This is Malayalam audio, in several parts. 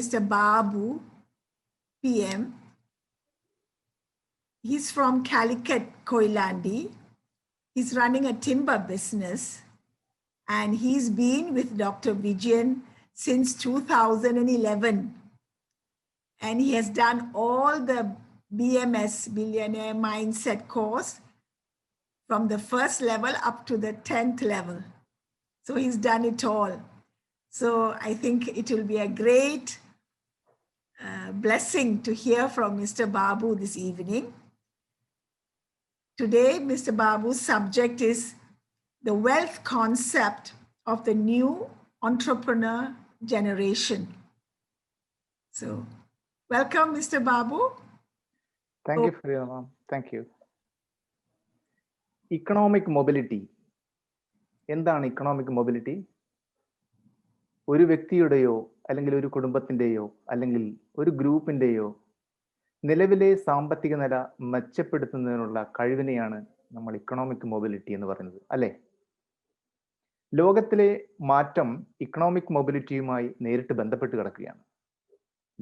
Mr. Babu, PM. He's from Calicut, Koilandi. He's running a timber business, and he's been with Dr. Vijayan since 2011. And he has done all the BMS, Billionaire Mindset course, from the first level up to the 10th level. So he's done it all. So I think it will be a great blessing to hear from Mr. Babu this evening. Today, Mr. Babu's subject is the wealth concept of the new entrepreneur generation. So welcome, Mr. Babu. Thank you, Farida ma'am. Thank you. Economic mobility. എന്താണ് economic mobility? ഒരു വ്യക്തിയുടെയോ അല്ലെങ്കിൽ ഒരു കുടുംബത്തിൻ്റെയോ അല്ലെങ്കിൽ ഒരു ഗ്രൂപ്പിൻ്റെയോ നിലവിലെ സാമ്പത്തിക നില മെച്ചപ്പെടുത്തുന്നതിനുള്ള കഴിവിനെയാണ് നമ്മൾ ഇക്കണോമിക് മൊബിലിറ്റി എന്ന് പറയുന്നത്, അല്ലേ? ലോകത്തിലെ മാറ്റം ഇക്കണോമിക് മൊബിലിറ്റിയുമായി നേരിട്ട് ബന്ധപ്പെട്ട് കിടക്കുകയാണ്.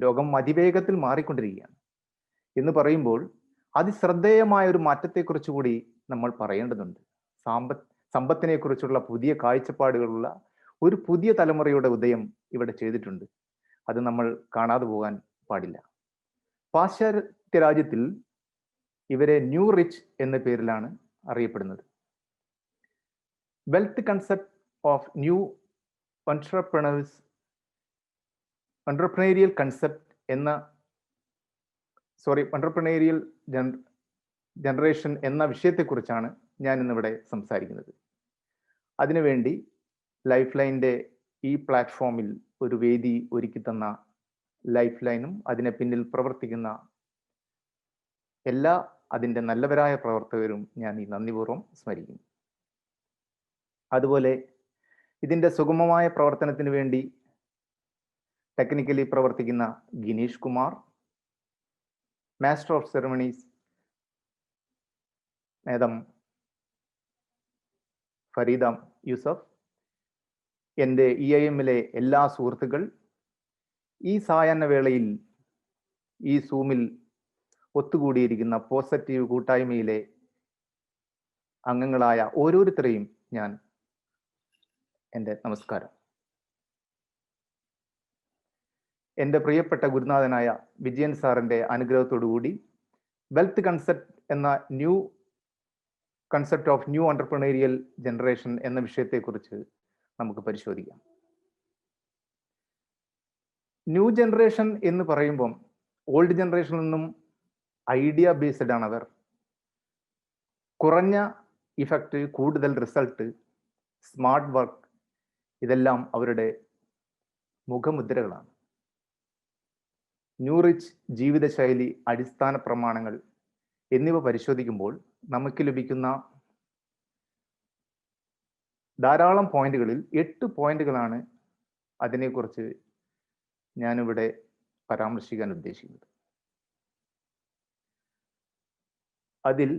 ലോകം അതിവേഗത്തിൽ മാറിക്കൊണ്ടിരിക്കുകയാണ് എന്ന് പറയുമ്പോൾ അതിശ്രദ്ധേയമായ ഒരു മാറ്റത്തെക്കുറിച്ച് കൂടി നമ്മൾ പറയേണ്ടതുണ്ട്. സമ്പത്തിനെ കുറിച്ചുള്ള പുതിയ കാഴ്ചപ്പാടുകളുള്ള ഒരു പുതിയ തലമുറയുടെ ഉദയം ഇവിടെ ചെയ്തിട്ടുണ്ട്. അത് നമ്മൾ കാണാതെ പോകാൻ പാടില്ല. പാശ്ചാത്യ രാജ്യത്തിൽ ഇവരെ ന്യൂ റിച്ച് എന്ന പേരിലാണ് അറിയപ്പെടുന്നത്. Wealth concept of new entrepreneurial concept എന്ന entrepreneurial ജനറേഷൻ എന്ന വിഷയത്തെക്കുറിച്ചാണ് ഞാൻ ഇന്നിവിടെ സംസാരിക്കുന്നത്. അതിനുവേണ്ടി ലൈഫ് ലൈനിൻ്റെ ഈ പ്ലാറ്റ്ഫോമിൽ ഒരു വേദി ഒരുക്കി തന്ന ലൈഫ് ലൈനും അതിനെ പിന്നിൽ പ്രവർത്തിക്കുന്ന എല്ലാ അതിൻ്റെ നല്ലവരായ പ്രവർത്തകരും ഞാൻ ഈ നന്ദിപൂർവ്വം സ്മരിക്കുന്നു. അതുപോലെ ഇതിൻ്റെ സുഗമമായ പ്രവർത്തനത്തിന് വേണ്ടി ടെക്നിക്കലി പ്രവർത്തിക്കുന്ന Ginish Kumar, master of ceremonies madam Farida Yusuf, എൻ്റെ EIM-ലെ എല്ലാ സുഹൃത്തുക്കൾ, ഈ സായാഹ്ന വേളയിൽ ഈ സൂമിൽ ഒത്തുകൂടിയിരിക്കുന്ന പോസിറ്റീവ് കൂട്ടായ്മയിലെ അംഗങ്ങളായ ഓരോരുത്തരെയും ഞാൻ എൻ്റെ നമസ്കാരം. എൻ്റെ പ്രിയപ്പെട്ട ഗുരുനാഥനായ വിജയൻ സാറിൻ്റെ അനുഗ്രഹത്തോടുകൂടി വെൽത്ത് കൺസെപ്റ്റ് എന്ന new concept of new entrepreneurial generation എന്ന വിഷയത്തെക്കുറിച്ച് നമുക്ക് പരിശോധിക്കാം. ന്യൂ ജനറേഷൻ എന്ന് പറയുമ്പം ഓൾഡ് ജനറേഷനിൽ നിന്നും ഐഡിയ ബേസ്ഡ് ആണ് അവർ. കുറഞ്ഞ ഇഫക്റ്റ്, കൂടുതൽ റിസൾട്ട്, സ്മാർട്ട് വർക്ക്, ഇതെല്ലാം അവരുടെ മുഖമുദ്രകളാണ്. ന്യൂ റിച്ച് ജീവിതശൈലി, അടിസ്ഥാന പ്രമാണങ്ങൾ എന്നിവ പരിശോധിക്കുമ്പോൾ നമുക്ക് ലഭിക്കുന്ന ധാരാളം പോയിന്റുകളിൽ 8 പോയിന്റുകളാണ് അതിനെക്കുറിച്ച് ഞാനിവിടെ പരാമർശിക്കാൻ ഉദ്ദേശിക്കുന്നത്. അതിൽ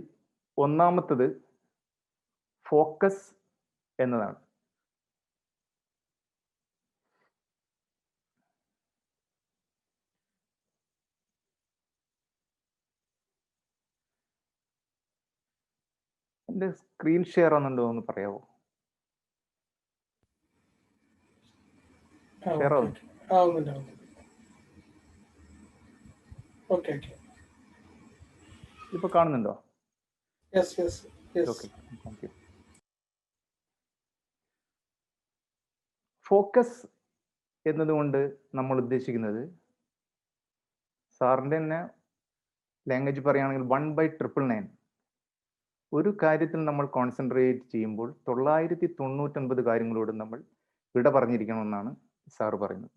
ഒന്നാമത്തത് ഫോക്കസ് എന്നതാണ്. എൻ്റെ സ്ക്രീൻ ഷെയർ ആണെന്നുണ്ടോ എന്ന് പറയാമോ? ഷെയർ ഇപ്പൊ കാണുന്നുണ്ടോ? ഫോക്കസ് എന്നതുകൊണ്ട് നമ്മൾ ഉദ്ദേശിക്കുന്നത്, സാറിൻ്റെ തന്നെ ലാംഗ്വേജ് പറയുകയാണെങ്കിൽ 1/999. ഒരു കാര്യത്തിൽ നമ്മൾ കോൺസെൻട്രേറ്റ് ചെയ്യുമ്പോൾ 999 കാര്യങ്ങളോട് നമ്മൾ വിട പറഞ്ഞിരിക്കണമെന്നാണ് സാറ് പറയുന്നത്.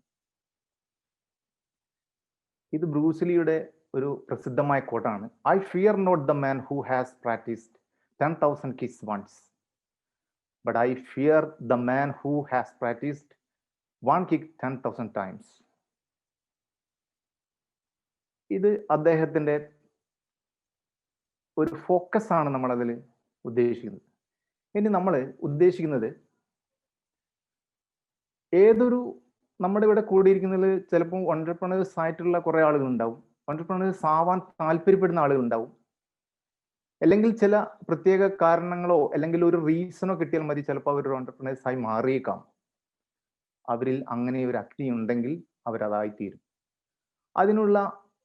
ഇത് ബ്രൂസ്ലിയുടെ ഒരു പ്രസിദ്ധമായ കോട്ടാണ്. I fear not the man who has practised 10,000 kicks once, but I fear the man who has practised 1 kick 10,000 times. ഇത് അദ്ദേഹത്തിൻ്റെ ഒരു ഫോക്കസ് ആണ് നമ്മൾ അതിൽ ഉദ്ദേശിക്കുന്നത്. ഇനി നമ്മൾ ഉദ്ദേശിക്കുന്നത് ഏതൊരു നമ്മുടെ ഇവിടെ കൂടിയിരിക്കുന്നതിൽ ചിലപ്പോൾ ഓൺട്രപ്രണേഴ്സ് ആയിട്ടുള്ള കുറേ ആളുകൾ ഉണ്ടാവും, ഓൺട്രപ്രണേഴ്സ് ആവാൻ താല്പര്യപ്പെടുന്ന ആളുകൾ ഉണ്ടാവും, അല്ലെങ്കിൽ ചില പ്രത്യേക കാരണങ്ങളോ അല്ലെങ്കിൽ ഒരു റീസണോ കിട്ടിയാൽ മതി ചിലപ്പോൾ അവർ ഓൺട്രപ്രണേഴ്സ് ആയി മാറിയേക്കാം. അവരിൽ അങ്ങനെ ഒരു അഗ്നി ഉണ്ടെങ്കിൽ അവരതായിത്തീരും. അതിനുള്ള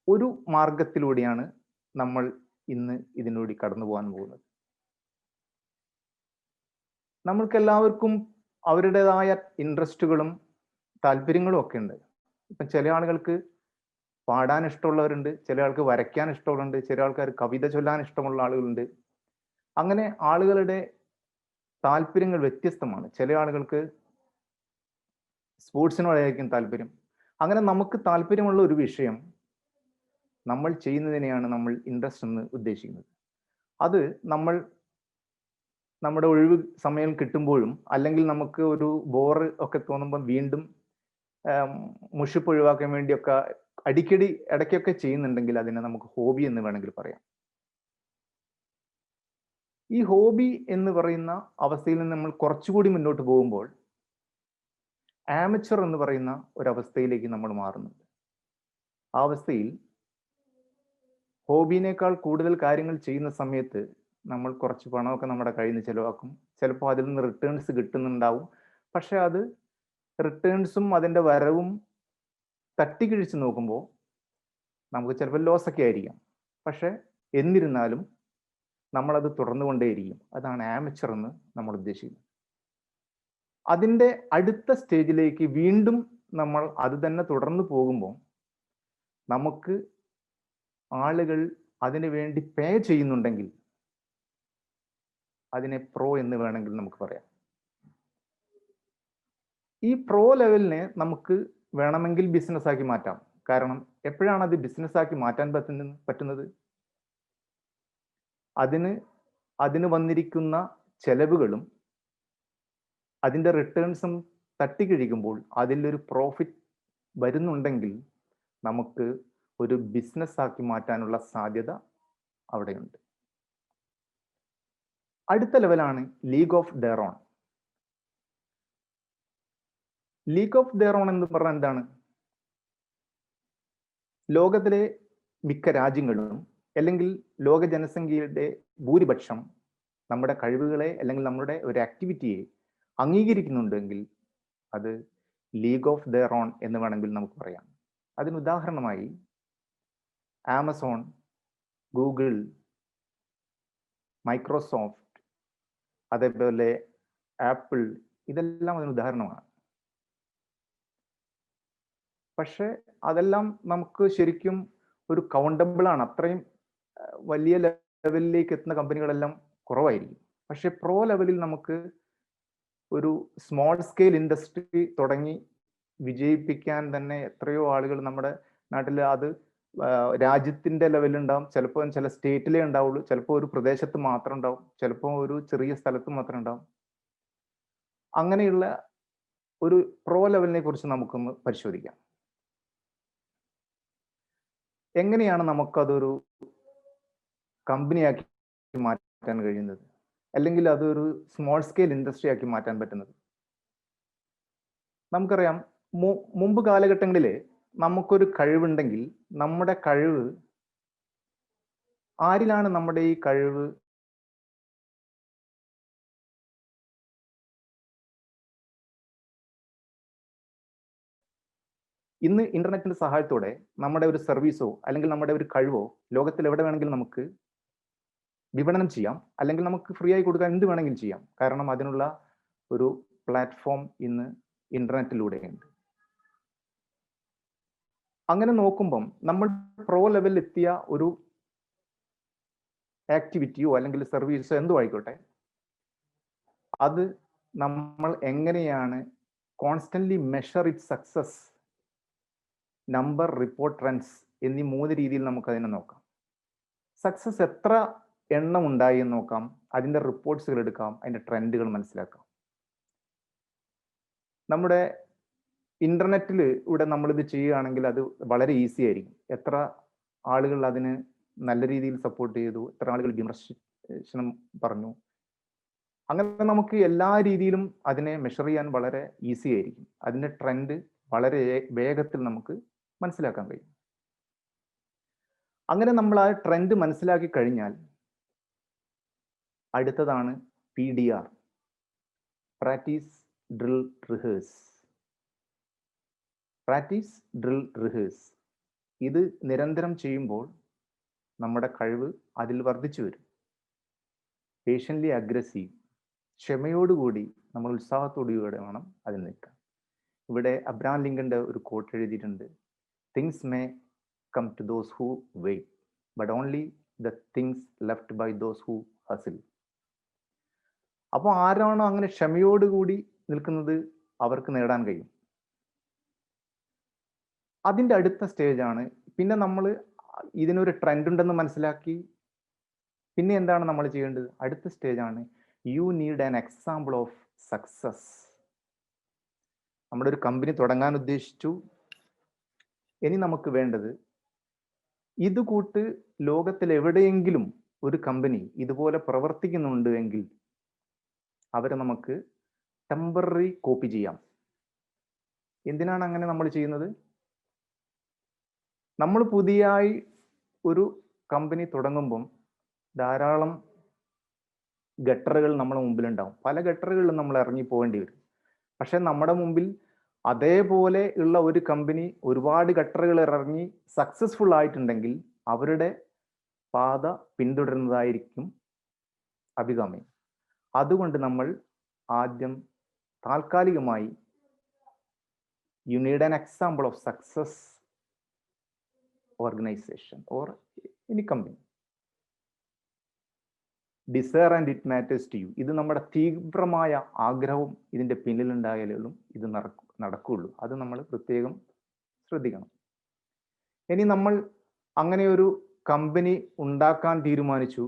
ഒരു മാർഗത്തിലൂടെയാണ് നമ്മൾ ഇന്ന് ഇതിലൂടെ കടന്നു പോകാൻ പോകുന്നത്. നമ്മൾക്കെല്ലാവർക്കും അവരുടേതായ ഇൻട്രസ്റ്റുകളും താല്പര്യങ്ങളും ഒക്കെ ഉണ്ട്. ഇപ്പം ചില ആളുകൾക്ക് പാടാൻ ഇഷ്ടമുള്ളവരുണ്ട്, ചില ആൾക്ക് വരയ്ക്കാൻ ഇഷ്ടമുള്ളവരുണ്ട്, ചില ആൾക്കാർ കവിത ചൊല്ലാൻ ഇഷ്ടമുള്ള ആളുകളുണ്ട്. അങ്ങനെ ആളുകളുടെ താല്പര്യങ്ങൾ വ്യത്യസ്തമാണ്. ചില ആളുകൾക്ക് സ്പോർട്സിനോടായിരിക്കും താല്പര്യം. അങ്ങനെ നമുക്ക് താല്പര്യമുള്ള ഒരു വിഷയം നമ്മൾ ചെയ്യുന്നതിനെയാണ് നമ്മൾ ഇൻട്രസ്റ്റ് എന്ന് ഉദ്ദേശിക്കുന്നത്. അത് നമ്മൾ നമ്മുടെ ഒഴിവ് സമയം കിട്ടുമ്പോഴും അല്ലെങ്കിൽ നമുക്ക് ഒരു ബോറ് ഒക്കെ തോന്നുമ്പോൾ വീണ്ടും മുഷിപ്പ് ഒഴിവാക്കാൻ വേണ്ടിയൊക്കെ അടിക്കടി ഇടയ്ക്കൊക്കെ ചെയ്യുന്നുണ്ടെങ്കിൽ അതിനെ നമുക്ക് ഹോബി എന്ന് വേണമെങ്കിൽ പറയാം. ഈ ഹോബി എന്ന് പറയുന്ന അവസ്ഥയിൽ നിന്ന് നമ്മൾ കുറച്ചുകൂടി മുന്നോട്ട് പോകുമ്പോൾ ആമച്ചർ എന്ന് പറയുന്ന ഒരവസ്ഥയിലേക്ക് നമ്മൾ മാറുന്നുണ്ട്. ആ അവസ്ഥയിൽ ഹോബിനേക്കാൾ കൂടുതൽ കാര്യങ്ങൾ ചെയ്യുന്ന സമയത്ത് നമ്മൾ കുറച്ച് പണമൊക്കെ നമ്മുടെ കയ്യിൽ നിന്ന് ചിലവാക്കും. ചിലപ്പോൾ അതിൽ നിന്ന് റിട്ടേൺസ് കിട്ടുന്നുണ്ടാവും. പക്ഷെ അത് റിട്ടേൺസും അതിൻ്റെ വരവും തട്ടിക്കിഴിച്ച് നോക്കുമ്പോൾ നമുക്ക് ചിലപ്പോൾ ലോസൊക്കെ ആയിരിക്കാം. പക്ഷെ എന്നിരുന്നാലും നമ്മളത് തുടർന്നുകൊണ്ടേയിരിക്കും. അതാണ് ആമച്ചർ എന്ന് നമ്മൾ ഉദ്ദേശിക്കുന്നത്. അതിൻ്റെ അടുത്ത സ്റ്റേജിലേക്ക് വീണ്ടും നമ്മൾ അത് തന്നെ തുടർന്ന് പോകുമ്പോൾ നമുക്ക് ആളുകൾ അതിനു വേണ്ടി പേ ചെയ്യുന്നുണ്ടെങ്കിൽ അതിനെ പ്രോ എന്ന് വേണമെങ്കിൽ നമുക്ക് പറയാം. ഈ പ്രോ ലെവലിനെ നമുക്ക് വേണമെങ്കിൽ ബിസിനസ് ആക്കി മാറ്റാം. കാരണം എപ്പോഴാണ് അത് ബിസിനസ് ആക്കി മാറ്റാൻ പറ്റുന്നത്? അതിന് വന്നിരിക്കുന്ന ചെലവുകളും അതിൻ്റെ റിട്ടേൺസും തട്ടിക്കിഴിക്കുമ്പോൾ അതിലൊരു പ്രോഫിറ്റ് വരുന്നുണ്ടെങ്കിൽ നമുക്ക് ഒരു ബിസിനസ് ആക്കി മാറ്റാനുള്ള സാധ്യത അവിടെയുണ്ട്. അടുത്ത ലെവലാണ് league of their own. League of their own എന്ന് പറഞ്ഞാൽ എന്താണ്? ലോകത്തിലെ മിക്ക രാജ്യങ്ങളും അല്ലെങ്കിൽ ലോക ജനസംഖ്യയുടെ ഭൂരിപക്ഷം നമ്മുടെ കഴിവുകളെ അല്ലെങ്കിൽ നമ്മുടെ ഒരു ആക്ടിവിറ്റിയെ അംഗീകരിക്കുന്നുണ്ടെങ്കിൽ അത് ലീഗ് ഓഫ് ദെയർ ഓൺ എന്ന് വേണമെങ്കിൽ നമുക്ക് പറയാം. അതിന് ഉദാഹരണമായി ആമസോൺ, ഗൂഗിൾ, മൈക്രോസോഫ്റ്റ്, അതേപോലെ ആപ്പിൾ, ഇതെല്ലാം അതിന് ഉദാഹരണമാണ്. പക്ഷെ അതെല്ലാം നമുക്ക് ശരിക്കും ഒരു കൗണ്ടബിൾ ആണ്. അത്രയും വലിയ ലെവലിലേക്ക് എത്തുന്ന കമ്പനികളെല്ലാം കുറവായിരിക്കും. പക്ഷെ പ്രോ ലെവലിൽ നമുക്ക് ഒരു സ്മോൾ സ്കെയിൽ ഇൻഡസ്ട്രി തുടങ്ങി വിജയിപ്പിക്കാൻ തന്നെ എത്രയോ ആളുകൾ നമ്മുടെ നാട്ടിൽ, അത് രാജ്യത്തിന്റെ ലെവലുണ്ടാവും, ചിലപ്പോൾ ചില സ്റ്റേറ്റിലേ ഉണ്ടാവുള്ളൂ, ചിലപ്പോൾ ഒരു പ്രദേശത്ത് മാത്രം ഉണ്ടാവും, ചിലപ്പോൾ ഒരു ചെറിയ സ്ഥലത്ത് മാത്രം ഉണ്ടാവും. അങ്ങനെയുള്ള ഒരു പ്രോ ലെവലിനെ കുറിച്ച് നമുക്കൊന്ന് പരിശോധിക്കാം. എങ്ങനെയാണ് നമുക്കതൊരു കമ്പനിയാക്കി മാറ്റാൻ കഴിയുന്നത്, അല്ലെങ്കിൽ അതൊരു സ്മോൾ സ്കെയിൽ ഇൻഡസ്ട്രി ആക്കി മാറ്റാൻ പറ്റുന്നത്? നമുക്കറിയാം, മുമ്പ് കാലഘട്ടങ്ങളിൽ നമുക്കൊരു കഴിവുണ്ടെങ്കിൽ നമ്മുടെ കഴിവ് ആരിലാണ് നമ്മുടെ ഈ കഴിവ് ഇന്ന് ഇന്റർനെറ്റിന്റെ സഹായത്തോടെ നമ്മുടെ ഒരു സർവീസോ അല്ലെങ്കിൽ നമ്മുടെ ഒരു കഴിവോ ലോകത്തിൽ എവിടെ വേണമെങ്കിലും നമുക്ക് വിപണനം ചെയ്യാം, അല്ലെങ്കിൽ നമുക്ക് ഫ്രീ ആയി കൊടുക്കാൻ എന്ത് വേണമെങ്കിലും ചെയ്യാം. കാരണം അതിനുള്ള ഒരു പ്ലാറ്റ്ഫോം ഇന്ന് ഇന്റർനെറ്റിലൂടെയുണ്ട്. അങ്ങനെ നോക്കുമ്പം നമ്മൾ പ്രോ ലെവലിൽ എത്തിയ ഒരു ആക്ടിവിറ്റിയോ അല്ലെങ്കിൽ സർവീസോ എന്തോ ആയിക്കോട്ടെ, അത് നമ്മൾ എങ്ങനെയാണ് constantly measure it success, number, report, trends എന്നീ 3 രീതിയിൽ നമുക്ക് അതിനെ നോക്കാം. സക്സസ് എത്ര എണ്ണം ഉണ്ടായി എന്ന് നോക്കാം, അതിൻ്റെ റിപ്പോർട്ട്സുകൾ എടുക്കാം, അതിൻ്റെ ട്രെൻഡുകൾ മനസ്സിലാക്കാം. നമ്മുടെ ഇന്റർനെറ്റിൽ ഇവിടെ നമ്മളിത് ചെയ്യുകയാണെങ്കിൽ അത് വളരെ ഈസി ആയിരിക്കും. എത്ര ആളുകൾ അതിന് നല്ല രീതിയിൽ സപ്പോർട്ട് ചെയ്തു, എത്ര ആളുകൾ വിമർശനം പറഞ്ഞു, അങ്ങനെ നമുക്ക് എല്ലാ രീതിയിലും അതിനെ മെഷർ ചെയ്യാൻ വളരെ ഈസി ആയിരിക്കും. അതിൻ്റെ ട്രെൻഡ് വളരെ വേഗത്തിൽ നമുക്ക് മനസ്സിലാക്കാൻ കഴിയും. അങ്ങനെ നമ്മൾ ആ ട്രെൻഡ് മനസ്സിലാക്കി കഴിഞ്ഞാൽ അടുത്തതാണ് PDR, practice drill rehearse. Practice drill rehearse ഇത് നിരന്തരം ചെയ്യുമ്പോൾ നമ്മുടെ കഴിവ് അതിൽ വർദ്ധിച്ചു വരും. പേഷ്യൻ്റ്ലി അഗ്രസീവ്, ക്ഷമയോടുകൂടി നമ്മൾ ഉത്സാഹത്തോടുകൂടി വേണം അതിൽ നിൽക്കാൻ. ഇവിടെ അബ്രഹാം ലിങ്കന്റെ ഒരു കോട്ട് എഴുതിയിട്ടുണ്ട്, things may come to those who wait but only the things left by those who hustle. അപ്പോൾ ആരാണോ അങ്ങനെ ക്ഷമയോടുകൂടി നിൽക്കുന്നത് അവർക്ക് നേടാൻ കഴിയും. അതിൻ്റെ അടുത്ത സ്റ്റേജാണ്, പിന്നെ നമ്മൾ ഇതിനൊരു ട്രെൻഡ് ഉണ്ടെന്ന് മനസ്സിലാക്കി പിന്നെ എന്താണ് നമ്മൾ ചെയ്യേണ്ടത്? അടുത്ത സ്റ്റേജാണ് you need an example of success. നമ്മുടെ ഒരു കമ്പനി തുടങ്ങാൻ ഉദ്ദേശിച്ചു. ഇനി നമുക്ക് വേണ്ടത് ഇത് കൂട്ട് ലോകത്തിൽ എവിടെയെങ്കിലും ഒരു കമ്പനി ഇതുപോലെ പ്രവർത്തിക്കുന്നുണ്ട് എങ്കിൽ അവരെ നമുക്ക് ടെമ്പററി കോപ്പി ചെയ്യാം. എന്തിനാണ് അങ്ങനെ നമ്മൾ ചെയ്യുന്നത്? നമ്മൾ പുതിയതായി ഒരു കമ്പനി തുടങ്ങുമ്പം ധാരാളം ഗട്ടറുകൾ നമ്മുടെ മുമ്പിലുണ്ടാവും. പല ഗട്ടറുകളിലും നമ്മൾ ഇറങ്ങി പോകേണ്ടി വരും. പക്ഷെ നമ്മുടെ മുമ്പിൽ അതേപോലെ ഉള്ള ഒരു കമ്പനി ഒരുപാട് ഗട്ടറുകൾ ഇറങ്ങി സക്സസ്ഫുൾ ആയിട്ടുണ്ടെങ്കിൽ അവരുടെ പാത പിന്തുടരുന്നതായിരിക്കും അഭികാമ്യം. അതുകൊണ്ട് നമ്മൾ ആദ്യം താൽക്കാലികമായി you need an example of success organization or any company. Desire and it matters to you. ഇത് നമ്മുടെ തീവ്രമായ ആഗ്രഹവും ഇതിൻ്റെ പിന്നിലുണ്ടായാലും ഇത് നടക്കുകയുള്ളൂ. അത് നമ്മൾ പ്രത്യേകം ശ്രദ്ധിക്കണം. ഇനി നമ്മൾ അങ്ങനെ ഒരു കമ്പനി ഉണ്ടാക്കാൻ തീരുമാനിച്ചു.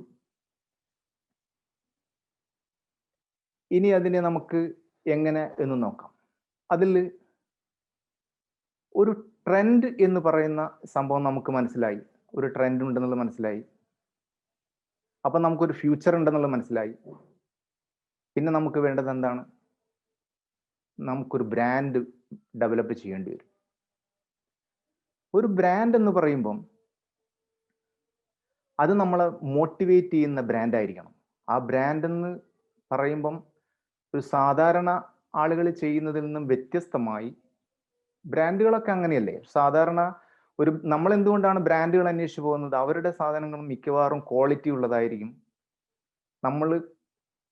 ഇനി അതിനെ നമുക്ക് എങ്ങനെ എന്ന് നോക്കാം. അതിൽ ഒരു ട്രെൻഡ് എന്ന് പറയുന്ന സംഭവം നമുക്ക് മനസ്സിലായി. ഒരു ട്രെൻഡ് ഉണ്ടെന്നുള്ളത് മനസ്സിലായി. അപ്പം നമുക്കൊരു ഫ്യൂച്ചർ ഉണ്ടെന്നുള്ളത് മനസ്സിലായി. പിന്നെ നമുക്ക് വേണ്ടത് എന്താണ്? നമുക്കൊരു ബ്രാൻഡ് ഡെവലപ്പ് ചെയ്യേണ്ടി വരും. ഒരു ബ്രാൻഡ് എന്ന് പറയുമ്പം അത് നമ്മളെ മോട്ടിവേറ്റ് ചെയ്യുന്ന ബ്രാൻഡ് ആയിരിക്കണം. ആ ബ്രാൻഡ് എന്ന് പറയുമ്പം ഒരു സാധാരണ ആളുകൾ ചെയ്യുന്നതിൽ നിന്നും വ്യത്യസ്തമായി, ബ്രാൻഡുകളൊക്കെ അങ്ങനെയല്ലേ സാധാരണ. നമ്മൾ എന്തുകൊണ്ടാണ് ബ്രാൻഡുകൾ അന്വേഷിച്ച് പോകുന്നത്? അവരുടെ സാധനങ്ങൾ മിക്കവാറും ക്വാളിറ്റി ഉള്ളതായിരിക്കും. നമ്മൾ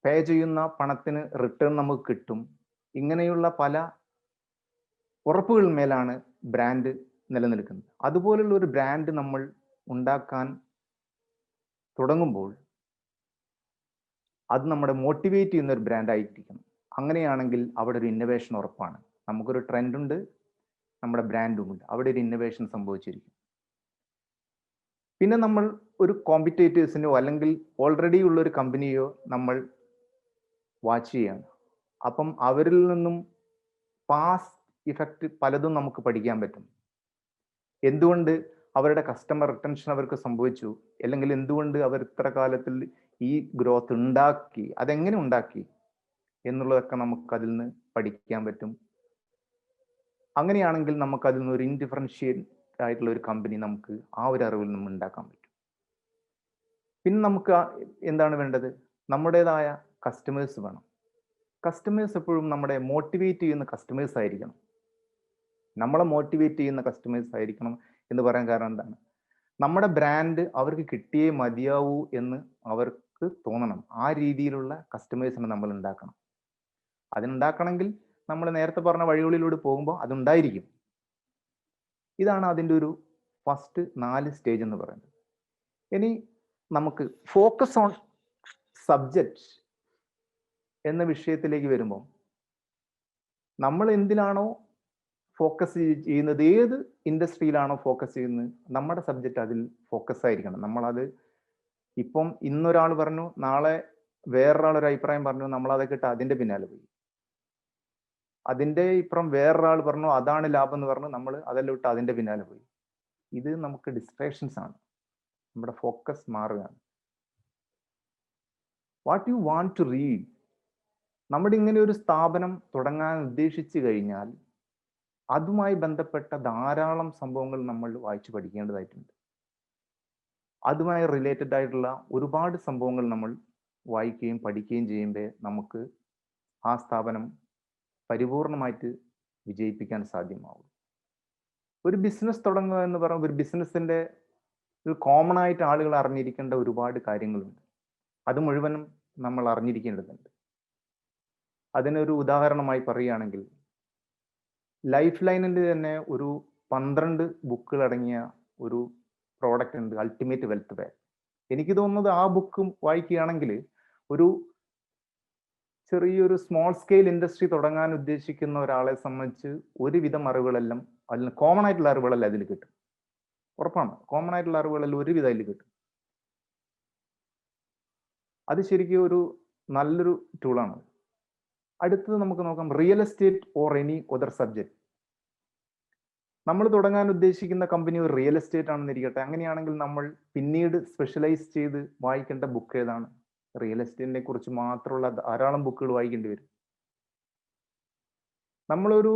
പേ ചെയ്യുന്ന പണത്തിന് റിട്ടേൺ നമുക്ക് കിട്ടും. ഇങ്ങനെയുള്ള പല ഉറപ്പുകൾ മേലാണ് ബ്രാൻഡ് നിലനിൽക്കുന്നത്. അതുപോലുള്ള ഒരു ബ്രാൻഡ് നമ്മൾ ഉണ്ടാക്കാൻ തുടങ്ങുമ്പോൾ അത് നമ്മുടെ മോട്ടിവേറ്റ് ചെയ്യുന്ന ഒരു ബ്രാൻഡ് ആയിരിക്കണം. അങ്ങനെയാണെങ്കിൽ അവിടെ ഒരു ഇന്നോവേഷൻ ഉറപ്പാണ്. നമുക്കൊരു ട്രെൻഡ് ഉണ്ട്, നമ്മുടെ ബ്രാൻഡും ഉണ്ട്, അവിടെ ഒരു ഇന്നോവേഷൻ സംഭവിച്ചിരിക്കും. പിന്നെ നമ്മൾ ഒരു കോമ്പറ്റേറ്റേഴ്സിനോ അല്ലെങ്കിൽ ഓൾറെഡി ഉള്ള ഒരു കമ്പനിയോ നമ്മൾ വാച്ച് ചെയ്യാണ്. അപ്പം അവരിൽ നിന്നും പാസ്റ്റ് ഇഫക്റ്റ് പലതും നമുക്ക് പഠിക്കാൻ പറ്റും. എന്തുകൊണ്ട് അവരുടെ കസ്റ്റമർ റിട്ടൻഷൻ അവർക്ക് സംഭവിച്ചു, അല്ലെങ്കിൽ എന്തുകൊണ്ട് അവർ ഇത്ര കാലത്തിൽ ഈ ഗ്രോത്ത് ഉണ്ടാക്കി, അതെങ്ങനെ ഉണ്ടാക്കി എന്നുള്ളതൊക്കെ നമുക്ക് അതിൽ നിന്ന് പഠിക്കാൻ പറ്റും. അങ്ങനെയാണെങ്കിൽ നമുക്ക് അതിൽ നിന്ന് ഒരു ഇൻഡിഫറൻഷിയേറ്റ് ആയിട്ടുള്ള ഒരു കമ്പനി നമുക്ക് ആ ഒരു അറിവിൽ നിന്ന് ഉണ്ടാക്കാൻ പറ്റും. പിന്നെ നമുക്ക് എന്താണ് വേണ്ടത്? നമ്മുടേതായ കസ്റ്റമേഴ്സ് വേണം. കസ്റ്റമേഴ്സ് എപ്പോഴും നമ്മളെ മോട്ടിവേറ്റ് ചെയ്യുന്ന കസ്റ്റമേഴ്സ് ആയിരിക്കണം. നമ്മളെ മോട്ടിവേറ്റ് ചെയ്യുന്ന കസ്റ്റമേഴ്സ് ആയിരിക്കണം എന്ന് പറയാൻ കാരണം എന്താണ്? നമ്മുടെ ബ്രാൻഡ് അവർക്ക് കിട്ടിയേ മതിയാവൂ എന്ന് അവർക്ക് തോന്നണം. ആ രീതിയിലുള്ള കസ്റ്റമേഴ്സിനെ നമ്മൾ ഉണ്ടാക്കണം. അതിനുണ്ടാക്കണമെങ്കിൽ നമ്മൾ നേരത്തെ പറഞ്ഞ വഴികളിലൂടെ പോകുമ്പോൾ അതുണ്ടായിരിക്കും. ഇതാണ് അതിൻ്റെ ഒരു ഫസ്റ്റ് 4 സ്റ്റേജ് എന്ന് പറയുന്നത്. ഇനി നമുക്ക് ഫോക്കസ് ഓൺ സബ്ജക്റ്റ് എന്ന വിഷയത്തിലേക്ക് വരുമ്പോൾ നമ്മൾ എന്തിലാണോ ഫോക്കസ് ചെയ്യുന്നത്, ഏത് ഇൻഡസ്ട്രിയിലാണോ ഫോക്കസ് ചെയ്യുന്നത്, നമ്മുടെ സബ്ജക്റ്റ് അതിൽ ഫോക്കസ് ആയിരിക്കണം. നമ്മളത് ഇപ്പം ഇന്നൊരാൾ പറഞ്ഞു, നാളെ വേറൊരാളൊരു അഭിപ്രായം പറഞ്ഞു, നമ്മളതൊക്കെ ഇട്ട് അതിൻ്റെ പിന്നാലെ പോയി. അതിൻ്റെ ഇപ്പുറം വേറൊരാൾ പറഞ്ഞു അതാണ് ലാഭം എന്ന് പറഞ്ഞു, നമ്മൾ അതെല്ലാം ഇട്ട് അതിൻ്റെ പിന്നാലെ പോയി. ഇത് നമുക്ക് ഡിസ്ട്രാക്ഷൻസ് ആണ്. നമ്മുടെ ഫോക്കസ് മാറുകയാണ്. What you want to read. നമ്മുടെ ഇങ്ങനെ ഒരു സ്ഥാപനം തുടങ്ങാൻ ഉദ്ദേശിച്ചു കഴിഞ്ഞാൽ അതുമായി ബന്ധപ്പെട്ട ധാരാളം സംഭവങ്ങൾ നമ്മൾ വായിച്ചു പഠിക്കേണ്ടതായിട്ടുണ്ട്. അതുമായി റിലേറ്റഡ് ആയിട്ടുള്ള ഒരുപാട് സംഭവങ്ങൾ നമ്മൾ വായിക്കുകയും പഠിക്കുകയും ചെയ്യുമ്പോൾ നമുക്ക് ആ സ്ഥാപനം പരിപൂർണമായിട്ട് വിജയിപ്പിക്കാൻ സാധ്യമാവും. ഒരു ബിസിനസ് തുടങ്ങുക എന്ന് പറയുമ്പോൾ ഒരു ബിസിനസ്സിന്റെ ഒരു കോമൺ ആയിട്ട് ആളുകൾ അറിഞ്ഞിരിക്കേണ്ട ഒരുപാട് കാര്യങ്ങളുണ്ട്. അത് മുഴുവനും നമ്മൾ അറിഞ്ഞിരിക്കേണ്ടതുണ്ട്. അതിനൊരു ഉദാഹരണമായി പറയുകയാണെങ്കിൽ ലൈഫ് ലൈനിൽ തന്നെ ഒരു 12 ബുക്കുകൾ അടങ്ങിയ ഒരു പ്രോഡക്റ്റ് ഉണ്ട്, അൾട്ടിമേറ്റ് വെൽത്ത് ബാഗ്. എനിക്ക് തോന്നുന്നത് ആ ബുക്കും വായിക്കുകയാണെങ്കിൽ ഒരു ചെറിയൊരു സ്മോൾ സ്കെയിൽ ഇൻഡസ്ട്രി തുടങ്ങാൻ ഉദ്ദേശിക്കുന്ന ഒരാളെ സംബന്ധിച്ച് ഒരുവിധം അറിവുകളെല്ലാം അതിൽ കോമൺ ആയിട്ടുള്ള അറിവുകളെല്ലാം അതിൽ കിട്ടും. ഉറപ്പാണ്, കോമൺ ആയിട്ടുള്ള അറിവുകളെല്ലാം ഒരുവിധം അതിൽ കിട്ടും. അത് ശരിക്കും ഒരു നല്ലൊരു ടൂളാണ്. അടുത്തത് നമുക്ക് നോക്കാം, real estate or any other subject. നമ്മൾ തുടങ്ങാൻ ഉദ്ദേശിക്കുന്ന കമ്പനി ഒരു റിയൽ എസ്റ്റേറ്റ് ആണെന്നിരിക്കട്ടെ. അങ്ങനെയാണെങ്കിൽ നമ്മൾ പിന്നീട് സ്പെഷ്യലൈസ് ചെയ്ത് വായിക്കേണ്ട ബുക്ക് ഏതാണ്? റിയൽ എസ്റ്റേറ്റിനെ കുറിച്ച് മാത്രമുള്ള ധാരാളം ബുക്കുകൾ വായിക്കേണ്ടി വരും. നമ്മളൊരു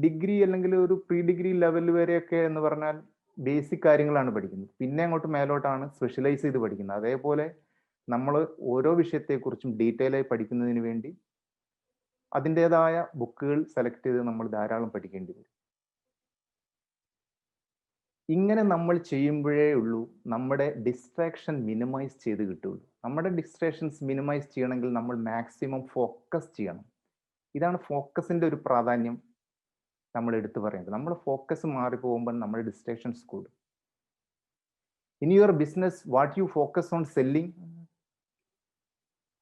ഡിഗ്രി അല്ലെങ്കിൽ ഒരു പ്രീ ഡിഗ്രി ലെവൽ വരെയൊക്കെ എന്ന് പറഞ്ഞാൽ ബേസിക് കാര്യങ്ങളാണ് പഠിക്കുന്നത്. പിന്നെ അങ്ങോട്ട് മേലോട്ടാണ് സ്പെഷ്യലൈസ് ചെയ്ത് പഠിക്കുന്നത്. അതേപോലെ നമ്മൾ ഓരോ വിഷയത്തെക്കുറിച്ചും ഡീറ്റെയിൽ ആയി പഠിക്കുന്നതിന് വേണ്ടി അതിൻ്റെതായ ബുക്കുകൾ സെലക്ട് ചെയ്ത് നമ്മൾ ധാരാളം പഠിക്കേണ്ടി വരും. ഇങ്ങനെ നമ്മൾ ചെയ്യുമ്പോഴേ ഉള്ളൂ നമ്മുടെ ഡിസ്ട്രാക്ഷൻ മിനിമൈസ് ചെയ്ത് കിട്ടുള്ളൂ. നമ്മുടെ ഡിസ്ട്രാക്ഷൻസ് മിനിമൈസ് ചെയ്യണമെങ്കിൽ നമ്മൾ മാക്സിമം ഫോക്കസ് ചെയ്യണം. ഇതാണ് ഫോക്കസിന്റെ ഒരു പ്രാധാന്യം നമ്മൾ എടുത്തു പറയുന്നത്. നമ്മുടെ ഫോക്കസ് മാറിപ്പോകുമ്പോൾ നമ്മുടെ ഡിസ്ട്രാക്ഷൻസ് കൂടും. In your business what you focus on selling.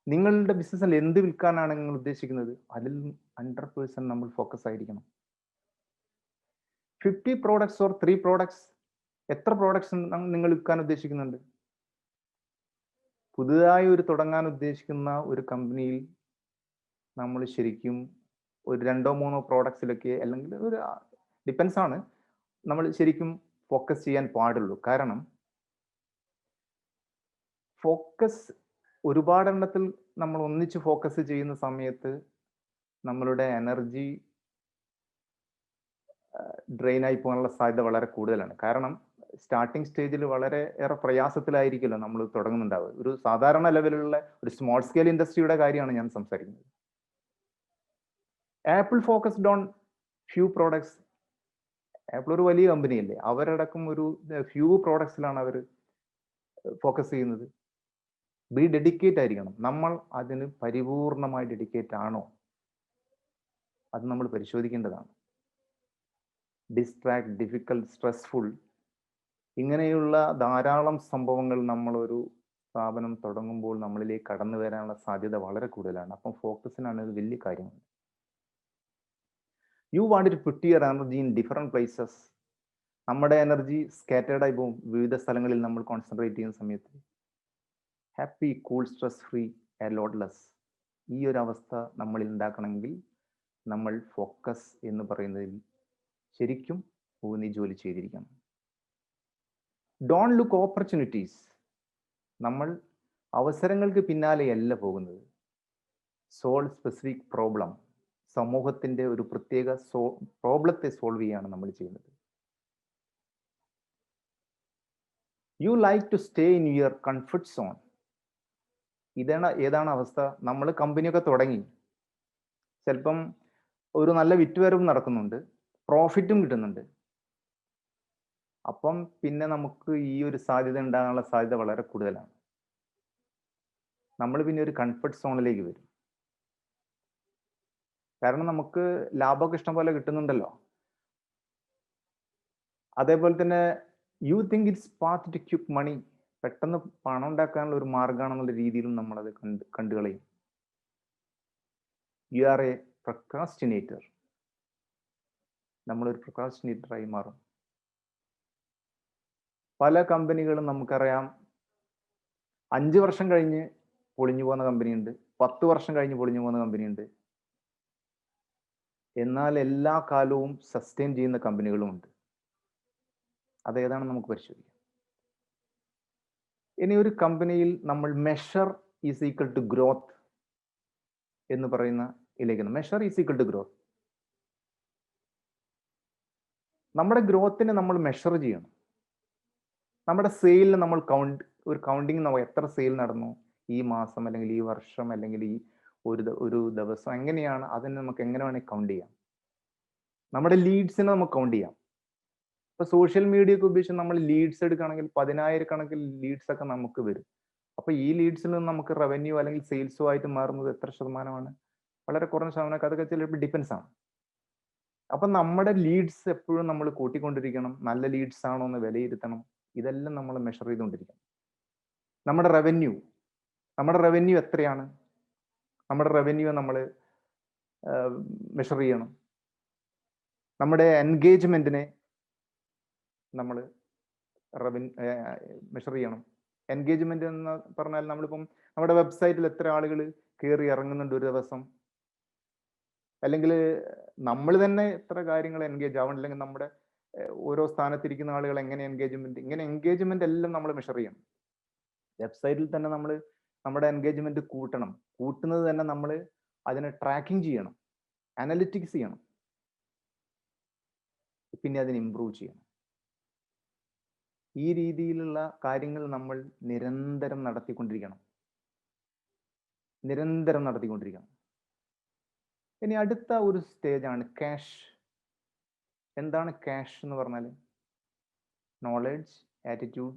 നിങ്ങളുടെ ബിസിനസ്സിൽ എന്ത് വിൽക്കാനാണ് നിങ്ങൾ ഉദ്ദേശിക്കുന്നത്, അതിൽ 100% നമ്മൾ ഫോക്കസ് ആയിരിക്കണം. 50 പ്രോഡക്ട്സ് ഓർ 3 പ്രോഡക്ട്സ്, എത്ര പ്രോഡക്ട്സ് നിങ്ങൾ വിൽക്കാൻ ഉദ്ദേശിക്കുന്നുണ്ട്? പുതുതായി ഒരു തുടങ്ങാൻ ഉദ്ദേശിക്കുന്ന ഒരു കമ്പനിയിൽ നമ്മൾ ശരിക്കും ഒരു 2-3 പ്രോഡക്ട്സിലൊക്കെ അല്ലെങ്കിൽ ഒരു ഡിപ്പെൻസ് ആണ് നമ്മൾ ശരിക്കും ഫോക്കസ് ചെയ്യാൻ പാടുള്ളൂ. കാരണം ഫോക്കസ് ഒരുപാട് എണ്ണത്തിൽ നമ്മൾ ഒന്നിച്ച് ഫോക്കസ് ചെയ്യുന്ന സമയത്ത് നമ്മളുടെ എനർജി ഡ്രെയിൻ ആയി പോകാനുള്ള സാധ്യത വളരെ കൂടുതലാണ്. കാരണം സ്റ്റാർട്ടിംഗ് സ്റ്റേജിൽ വളരെ ഏറെ പ്രയാസത്തിലായിരിക്കുമല്ലോ നമ്മൾ തുടങ്ങുന്നുണ്ടാവുക. ഒരു സാധാരണ ലെവലിലുള്ള ഒരു സ്മോൾ സ്കെയിൽ ഇൻഡസ്ട്രിയുടെ കാര്യമാണ് ഞാൻ സംസാരിക്കുന്നത്. Apple focused on few products. Apple ഒരു വലിയ കമ്പനിയല്ലേ, അവരടക്കം ഒരു ഫ്യൂ പ്രോഡക്ട്സിലാണ് അവർ ഫോക്കസ് ചെയ്യുന്നത്. ബി ഡെഡിക്കേറ്റ് ആയിരിക്കണം. നമ്മൾ അതിന് പരിപൂർണമായി ഡെഡിക്കേറ്റ് ആണോ, അത് നമ്മൾ പരിശോധിക്കേണ്ടതാണ്. ഡിസ്ട്രാക്ട്, ഡിഫിക്കൽട്ട്, സ്ട്രെസ്ഫുൾ, ഇങ്ങനെയുള്ള ധാരാളം സംഭവങ്ങൾ നമ്മളൊരു സ്ഥാപനം തുടങ്ങുമ്പോൾ നമ്മളിലേക്ക് കടന്നു വരാനുള്ള സാധ്യത വളരെ കൂടുതലാണ്. അപ്പം ഫോക്കസിനാണ് ഒരു വലിയ കാര്യമാണ്. You want to put your energy in different places. നമ്മുടെ എനർജി സ്കാറ്റേർഡ് ആയി പോകും വിവിധ സ്ഥലങ്ങളിൽ നമ്മൾ കോൺസെൻട്രേറ്റ് ചെയ്യുന്ന സമയത്ത്. Happy, cool, stress free, loadless. ഈ ഒരു അവസ്ഥ നമ്മളിൽ ഉണ്ടാക്കണമെങ്കിൽ നമ്മൾ ഫോക്കസ് എന്ന് പറയുന്നതിൽ ശരിക്കും ഊന്നി ജോലി ചെയ്തിരിക്കണം. Don't look opportunities. നമ്മൾ അവസരങ്ങൾക്ക് പിന്നാലെയല്ല പോകുന്നത്. Solve specific problem. സമൂഹത്തിന്റെ ഒരു പ്രത്യേക പ്രോബ്ലത്തെ സോൾവ് ചെയ്യാണ് നമ്മൾ ചെയ്യുന്നത്. You like to stay in your comfort zone. ഏതാണ് അവസ്ഥ? നമ്മൾ കമ്പനിയൊക്കെ തുടങ്ങി, ചിലപ്പം ഒരു നല്ല വിറ്റുവരവും നടക്കുന്നുണ്ട്, പ്രോഫിറ്റും കിട്ടുന്നുണ്ട്. അപ്പം പിന്നെ നമുക്ക് ഈ ഒരു സാധ്യത ഉണ്ടാകാനുള്ള സാധ്യത വളരെ കൂടുതലാണ്. നമ്മൾ പിന്നെ ഒരു കംഫർട്ട് സോണിലേക്ക് വരും. കാരണം നമുക്ക് ലാഭമൊക്കെ ഇഷ്ടം പോലെ കിട്ടുന്നുണ്ടല്ലോ. അതേപോലെ തന്നെ you think it's path to quick money. പെട്ടെന്ന് പണം ഉണ്ടാക്കാനുള്ള ഒരു മാർഗമാണെന്നുള്ള രീതിയിലും നമ്മളത് കണ്ടുകളയും. You are a procrastinator. നമ്മളൊരു പ്രൊക്രാസ്റ്റിനേറ്ററായി മാറും. പല കമ്പനികളും നമുക്കറിയാം 5 വർഷം കഴിഞ്ഞ് പൊളിഞ്ഞു പോകുന്ന കമ്പനിയുണ്ട്, 10 വർഷം കഴിഞ്ഞ് പൊളിഞ്ഞു പോകുന്ന കമ്പനിയുണ്ട്. എന്നാൽ എല്ലാ കാലവും സസ്റ്റെയിൻ ചെയ്യുന്ന കമ്പനികളും ഉണ്ട്. അതേതാണ് നമുക്ക് പരിശോധിക്കാം. ഇനി ഒരു കമ്പനിയിൽ നമ്മൾ measure is equal to growth എന്ന് പറയുന്ന ഇതിലേക്ക്, measure is equal to growth. നമ്മുടെ ഗ്രോത്തിനെ നമ്മൾ മെഷർ ചെയ്യണം. നമ്മുടെ സെയിലിന് നമ്മൾ ഒരു കൗണ്ടിങ് എത്ര സെയിൽ നടന്നു ഈ മാസം, അല്ലെങ്കിൽ ഈ വർഷം, അല്ലെങ്കിൽ ഈ ഒരു ദിവസം, എങ്ങനെയാണ് അതിനെ നമുക്ക് എങ്ങനെ വേണമെങ്കിൽ കൗണ്ട് ചെയ്യാം. നമ്മുടെ ലീഡ്സിനെ നമുക്ക് കൗണ്ട് ചെയ്യാം. ഇപ്പൊ സോഷ്യൽ മീഡിയക്ക് ഉപയോഗിച്ച് നമ്മൾ ലീഡ്സ് എടുക്കുകയാണെങ്കിൽ 10,000 കണക്കിൽ ലീഡ്സ് ഒക്കെ നമുക്ക് വരും. അപ്പൊ ഈ ലീഡ്സിൽ നിന്ന് നമുക്ക് റവന്യൂ അല്ലെങ്കിൽ സെയിൽസോ ആയിട്ട് മാറുന്നത് എത്ര ശതമാനമാണ്? വളരെ കുറഞ്ഞ ശതമാനം. അതൊക്കെ ചിലപ്പോൾ ഡിപ്പെൻസ് ആണ്. അപ്പൊ നമ്മുടെ ലീഡ്സ് എപ്പോഴും നമ്മൾ കൂട്ടിക്കൊണ്ടിരിക്കണം. നല്ല ലീഡ്സ് ആണോ എന്ന് വിലയിരുത്തണം. ഇതെല്ലാം നമ്മൾ മെഷർ ചെയ്തുകൊണ്ടിരിക്കണം. നമ്മുടെ റവന്യൂ എത്രയാണ്? നമ്മുടെ റവന്യൂ നമ്മൾ മെഷർ ചെയ്യണം. നമ്മുടെ എൻഗേജ്മെന്റിനെ നമ്മൾ മെഷർ ചെയ്യണം. എൻഗേജ്മെന്റ് എന്ന് പറഞ്ഞാൽ നമ്മളിപ്പം നമ്മുടെ വെബ്സൈറ്റിൽ എത്ര ആളുകൾ കയറി ഇറങ്ങുന്നുണ്ട് ഒരു ദിവസം, അല്ലെങ്കിൽ നമ്മൾ തന്നെ എത്ര കാര്യങ്ങൾ എൻഗേജ് ആവണം, അല്ലെങ്കിൽ നമ്മുടെ ഓരോ സ്ഥാനത്തിരിക്കുന്ന ആളുകൾ എങ്ങനെ ഇങ്ങനെ എൻഗേജ്മെന്റ് എല്ലാം നമ്മൾ മെഷർ ചെയ്യണം. വെബ്സൈറ്റിൽ തന്നെ നമ്മൾ നമ്മുടെ എൻഗേജ്മെന്റ് കൂട്ടുന്നത് തന്നെ നമ്മൾ അതിനെ ട്രാക്കിംഗ് ചെയ്യണം, അനലിറ്റിക്സ് ചെയ്യണം, പിന്നെ അതിനെ ഇംപ്രൂവ് ചെയ്യണം. ഈ രീതിയിലുള്ള കാര്യങ്ങൾ നമ്മൾ നിരന്തരം നടത്തിക്കൊണ്ടിരിക്കണം. ഇനി അടുത്ത ഒരു സ്റ്റേജാണ് ക്യാഷ്. എന്താണ് ക്യാഷ് എന്ന് പറഞ്ഞാൽ? Knowledge, attitude,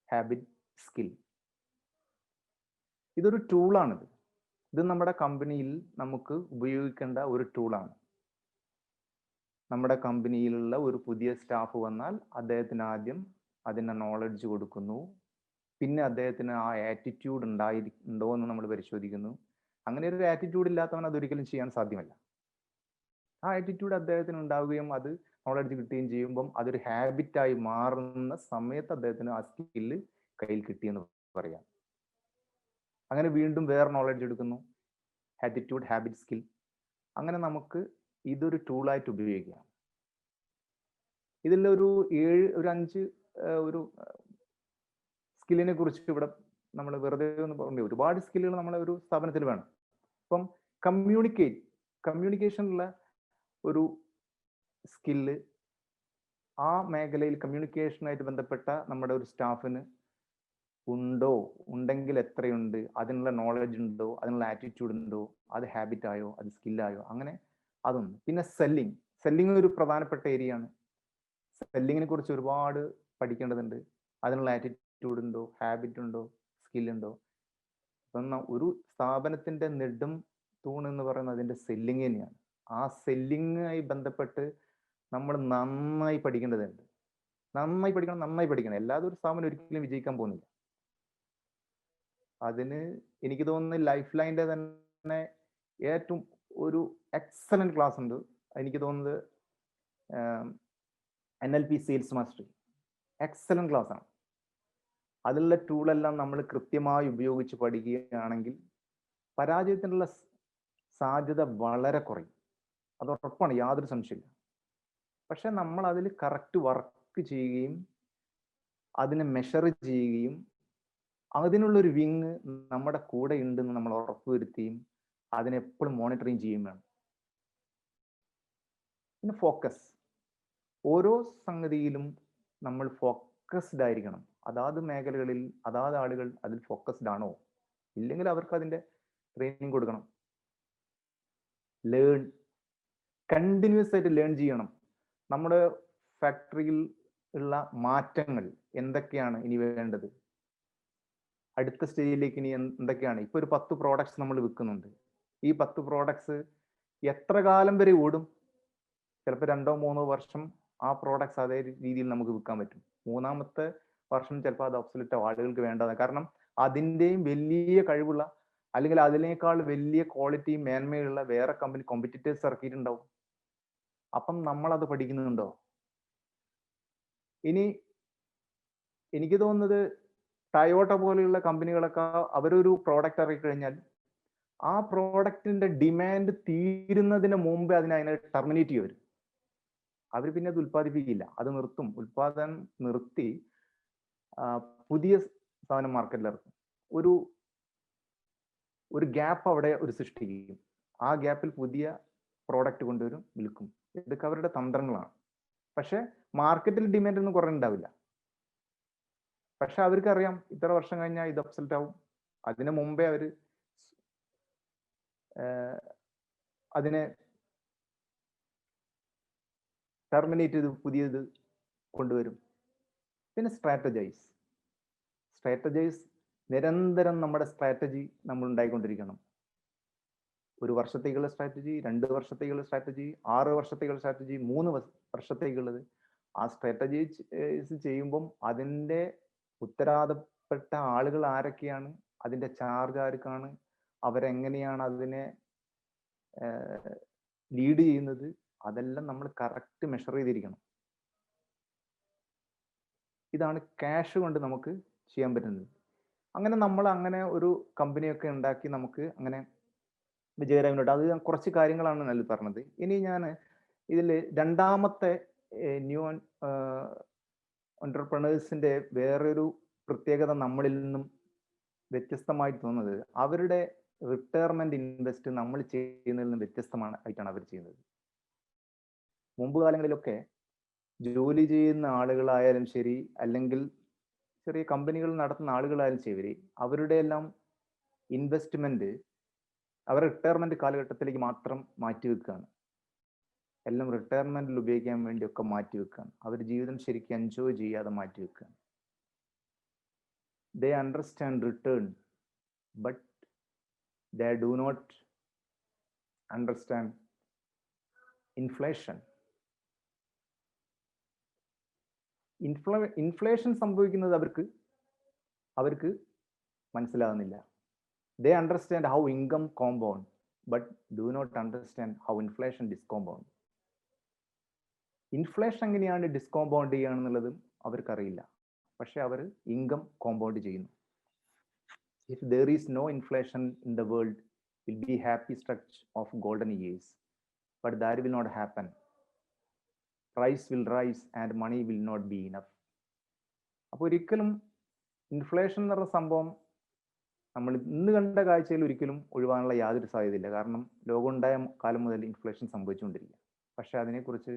habit, skill. ഇതൊരു ടൂളാണിത്. ഇത് നമ്മുടെ കമ്പനിയിൽ നമുക്ക് ഉപയോഗിക്കേണ്ട ഒരു ടൂളാണ്. നമ്മുടെ കമ്പനിയിലുള്ള ഒരു പുതിയ സ്റ്റാഫ് വന്നാൽ അദ്ദേഹത്തിന് ആദ്യം അതിൻ്റെ നോളജ് കൊടുക്കുന്നു. പിന്നെ അദ്ദേഹത്തിന് ആ ആറ്റിറ്റ്യൂഡ് ഉണ്ടോ എന്ന് നമ്മൾ പരിശോധിക്കുന്നു. അങ്ങനെ ഒരു ആറ്റിറ്റ്യൂഡ് ഇല്ലാത്തവൻ അതൊരിക്കലും ചെയ്യാൻ സാധ്യമല്ല. ആ ആറ്റിറ്റ്യൂഡ് അദ്ദേഹത്തിന് ഉണ്ടാവുകയും അത് നോളജ് കിട്ടുകയും ചെയ്യുമ്പം അതൊരു ഹാബിറ്റായി മാറുന്ന സമയത്ത് അദ്ദേഹത്തിന് ആ സ്കില്ല് കയ്യിൽ കിട്ടിയെന്ന് പറയാം. അങ്ങനെ വീണ്ടും വേറെ നോളജ് എടുക്കുന്നു, ആറ്റിറ്റ്യൂഡ്, ഹാബിറ്റ്, സ്കിൽ. അങ്ങനെ നമുക്ക് ഇതൊരു ടൂളായിട്ട് ഉപയോഗിക്കാം. ഇതിൽ ഒരു 5 ഒരു സ്കില്ലിനെ കുറിച്ച് ഇവിടെ നമ്മൾ വെറുതെ ഒന്ന് പറഞ്ഞു. ഒരുപാട് സ്കില്ലുകൾ നമ്മളെ ഒരു സ്ഥാപനത്തിൽ വേണം. അപ്പം കമ്മ്യൂണിക്കേഷനുള്ള ഒരു സ്കില്ല്, ആ മേഖലയിൽ കമ്മ്യൂണിക്കേഷനായിട്ട് ബന്ധപ്പെട്ട നമ്മുടെ ഒരു സ്റ്റാഫിന് ഉണ്ടെങ്കിൽ എത്രയുണ്ട്, അതിനുള്ള നോളജ് ഉണ്ടോ, അതിനുള്ള ആറ്റിറ്റ്യൂഡ് ഉണ്ടോ, അത് ഹാബിറ്റായോ, അത് സ്കില്ലായോ, അങ്ങനെ അതൊന്ന്. പിന്നെ സെല്ലിംഗ് ഒരു പ്രധാനപ്പെട്ട ഏരിയ ആണ്. സെല്ലിങ്ങിനെ കുറിച്ച് ഒരുപാട് പഠിക്കേണ്ടതുണ്ട്. അതിനുള്ള ആറ്റിറ്റ്യൂഡ് ഉണ്ടോ, ഹാബിറ്റ് ഉണ്ടോ, സ്കില്ലുണ്ടോ. ഒരു സ്ഥാപനത്തിന്റെ നെടും തൂൺ എന്ന് പറയുന്നത് അതിന്റെ സെല്ലിങ് തന്നെയാണ്. ആ സെല്ലിങ്ങുമായി ബന്ധപ്പെട്ട് നമ്മൾ നന്നായി പഠിക്കേണ്ടതുണ്ട്. നന്നായി പഠിക്കണം. അല്ലാതെ ഒരു സ്ഥാപനം ഒരിക്കലും വിജയിക്കാൻ പോകുന്നില്ല. അതിന് എനിക്ക് തോന്നുന്നു ലൈഫ് ലൈൻ്റെ തന്നെ ഏറ്റവും ഒരു എക്സലന്റ് ക്ലാസ് ഉണ്ട്. എനിക്ക് തോന്നുന്നത് NLP sales mastery. Excellent class ആണ്. അതിലുള്ള ടൂളെല്ലാം നമ്മൾ കൃത്യമായി ഉപയോഗിച്ച് പഠിക്കുകയാണെങ്കിൽ പരാജയത്തിനുള്ള സാധ്യത വളരെ കുറയും. അത് ഉറപ്പാണ്, യാതൊരു സംശയമില്ല. പക്ഷെ നമ്മൾ അതിൽ കറക്റ്റ് വർക്ക് ചെയ്യുകയും അതിനെ മെഷർ ചെയ്യുകയും അതിനുള്ളൊരു വിങ് നമ്മുടെ കൂടെ ഉണ്ടെന്ന് നമ്മൾ ഉറപ്പുവരുത്തുകയും അതിനെപ്പോഴും മോണിറ്ററിങ് ചെയ്യുകയും വേണം. പിന്നെ ഫോക്കസ്. ഓരോ സംഗതിയിലും നമ്മൾ ഫോക്കസ്ഡ് ആയിരിക്കണം. അതാത് മേഖലകളിൽ അതാത് ആളുകൾ അതിൽ ഫോക്കസ്ഡ് ആണോ, ഇല്ലെങ്കിൽ അവർക്ക് അതിൻ്റെ ട്രെയിനിങ് കൊടുക്കണം. കണ്ടിന്യൂസ് ആയിട്ട് ലേൺ ചെയ്യണം. നമ്മുടെ ഫാക്ടറിയിൽ ഉള്ള മാറ്റങ്ങൾ എന്തൊക്കെയാണ് ഇനി വേണ്ടത്, അടുത്ത സ്റ്റേജിലേക്ക് ഇനി എന്തൊക്കെയാണ്. ഇപ്പൊ ഒരു 10 പ്രോഡക്ട്സ് നമ്മൾ വിൽക്കുന്നുണ്ട്. ഈ 10 പ്രോഡക്ട്സ് എത്ര കാലം വരെ ഓടും? ചിലപ്പോൾ 2-3 വർഷം ആ പ്രോഡക്ട്സ് അതേ രീതിയിൽ നമുക്ക് വിൽക്കാൻ പറ്റും. 3-ാമത്തെ വർഷം ചിലപ്പോൾ അത് ഒബ്സൊലറ്റ് ആളുകൾക്ക് വേണ്ടതാണ്. കാരണം അതിൻ്റെയും വലിയ കഴിവുള്ള, അല്ലെങ്കിൽ അതിനേക്കാൾ വലിയ ക്വാളിറ്റി മേന്മയുള്ള വേറെ കമ്പനി കോമ്പറ്റീറ്റേഴ്സ് ഇറക്കിയിട്ടുണ്ടാവും. അപ്പം നമ്മളത് പഠിക്കുന്നുണ്ടോ? ഇനി എനിക്ക് തോന്നുന്നത് ടയോട്ട പോലെയുള്ള കമ്പനികളൊക്കെ അവരൊരു പ്രോഡക്റ്റ് ഇറക്കി കഴിഞ്ഞാൽ ആ പ്രോഡക്റ്റിന്റെ ഡിമാൻഡ് തീരുന്നതിന് മുമ്പ് അതിനെ ടെർമിനേറ്റ് ചെയ്യും. അവർ പിന്നെ അത് ഉൽപ്പാദിപ്പിക്കില്ല, അത് നിർത്തും. ഉൽപാദനം നിർത്തി പുതിയ സാധനം മാർക്കറ്റിൽ ഇറക്കും. ഒരു ഗ്യാപ്പ് അവിടെ സൃഷ്ടിക്കും. ആ ഗ്യാപ്പിൽ പുതിയ പ്രോഡക്റ്റ് കൊണ്ടുവരും, വിൽക്കും. ഇതൊക്കെ അവരുടെ തന്ത്രങ്ങളാണ്. പക്ഷെ മാർക്കറ്റിൽ ഡിമാൻഡ് ഒന്നും കുറവുണ്ടാവില്ല. പക്ഷെ അവർക്കറിയാം ഇത്ര വർഷം കഴിഞ്ഞാൽ ഇത് ഒബ്സൊലറ്റ് ആവും. അതിന് മുമ്പേ അവർ അതിനെ ടെർമിനേറ്റ് ചെയ്ത് പുതിയത് കൊണ്ടുവരും. പിന്നെ സ്ട്രാറ്റജൈസ് നിരന്തരം നമ്മുടെ സ്ട്രാറ്റജി നമ്മൾ ഉണ്ടായിക്കൊണ്ടിരിക്കണം. 1 വർഷത്തേക്കുള്ള സ്ട്രാറ്റജി, 2 വർഷത്തേക്കുള്ള സ്ട്രാറ്റജി, 6 വർഷത്തേക്കുള്ള സ്ട്രാറ്റജി, 3 വർഷത്തേക്കുള്ളത്. ആ സ്ട്രാറ്റജീസ് ചെയ്യുമ്പം അതിൻ്റെ ഉത്തരവാദപ്പെട്ട ആളുകൾ ആരൊക്കെയാണ്, അതിൻ്റെ ചാർജ് ആർക്കാണ്, അവരെങ്ങനെയാണ് അതിനെ ലീഡ് ചെയ്യുന്നത്, അതെല്ലാം നമ്മൾ കറക്റ്റ് മെഷർ ചെയ്തിരിക്കണം. ഇതാണ് ക്യാഷ് കൊണ്ട് നമുക്ക് ചെയ്യാൻ പറ്റുന്നത്. അങ്ങനെ നമ്മൾ അങ്ങനെ ഒരു കമ്പനിയൊക്കെ ഉണ്ടാക്കി നമുക്ക് അങ്ങനെ വിജയകരമായിട്ട്, അത് കുറച്ച് കാര്യങ്ങളാണ് ഞാൻ പറഞ്ഞത്. ഇനി ഞാൻ ഇതിൽ രണ്ടാമത്തെ ന്യൂ എന്റർപ്രണേഴ്സിന്റെ വേറൊരു പ്രത്യേകത നമ്മളിൽ നിന്നും വ്യത്യസ്തമായി തോന്നുന്നത്, അവരുടെ റിട്ടയർമെന്റ് ഇൻവെസ്റ്റ് നമ്മൾ ചെയ്യുന്നതിൽ നിന്നും വ്യത്യസ്തമായിട്ടാണ് അവർ ചെയ്യുന്നത്. മുമ്പ് കാലങ്ങളിലൊക്കെ ജോലി ചെയ്യുന്ന ആളുകളായാലും ശരി, അല്ലെങ്കിൽ ചെറിയ കമ്പനികൾ നടത്തുന്ന ആളുകളായാലും ശരി, അവരുടെ എല്ലാം ഇൻവെസ്റ്റ്മെന്റ് അവർ റിട്ടയർമെന്റ് കാലഘട്ടത്തിലേക്ക് മാത്രം മാറ്റിവെക്കുകയാണ്. എല്ലാം റിട്ടയർമെന്റിൽ ഉപയോഗിക്കാൻ വേണ്ടിയൊക്കെ മാറ്റിവെക്കുകയാണ്. അവർ ജീവിതം ശരിക്കും എൻജോയ് ചെയ്യാതെ മാറ്റിവെക്കുകയാണ്. They understand return, but they do not understand inflation. Inflation സംഭവിക്കുന്നത് അവർക്ക് മനസ്സിലാകുന്നില്ല. They understand how income compound, but do not understand how inflation discompound. Inflation എങ്ങനെയാണ് ഡിസ്കോമ്പൗണ്ട് ചെയ്യുകയാണെന്നുള്ളതും അവർക്കറിയില്ല. പക്ഷെ അവർ ഇൻകം കോമ്പൗണ്ട് ചെയ്യുന്നു. If there is no inflation in the world, will be happy stretch of golden years, but that will not happen. Price will rise and money will not be enough. അപ്പോൾ ഒരിക്കലും ഇൻഫ്ലേഷൻ എന്ന് പറഞ്ഞ സംഭവം നമ്മൾ ഇന്ന് കണ്ട കാഴ്ചയിൽ ഒരിക്കലും ഒഴിവാനുള്ള യാതൊരു സാധ്യതയില്ല. കാരണം ലോകം ഉണ്ടായ കാലം മുതൽ ഇൻഫ്ലേഷൻ സംഭവിച്ചുകൊണ്ടിരിക്കുക. പക്ഷെ അതിനെക്കുറിച്ച്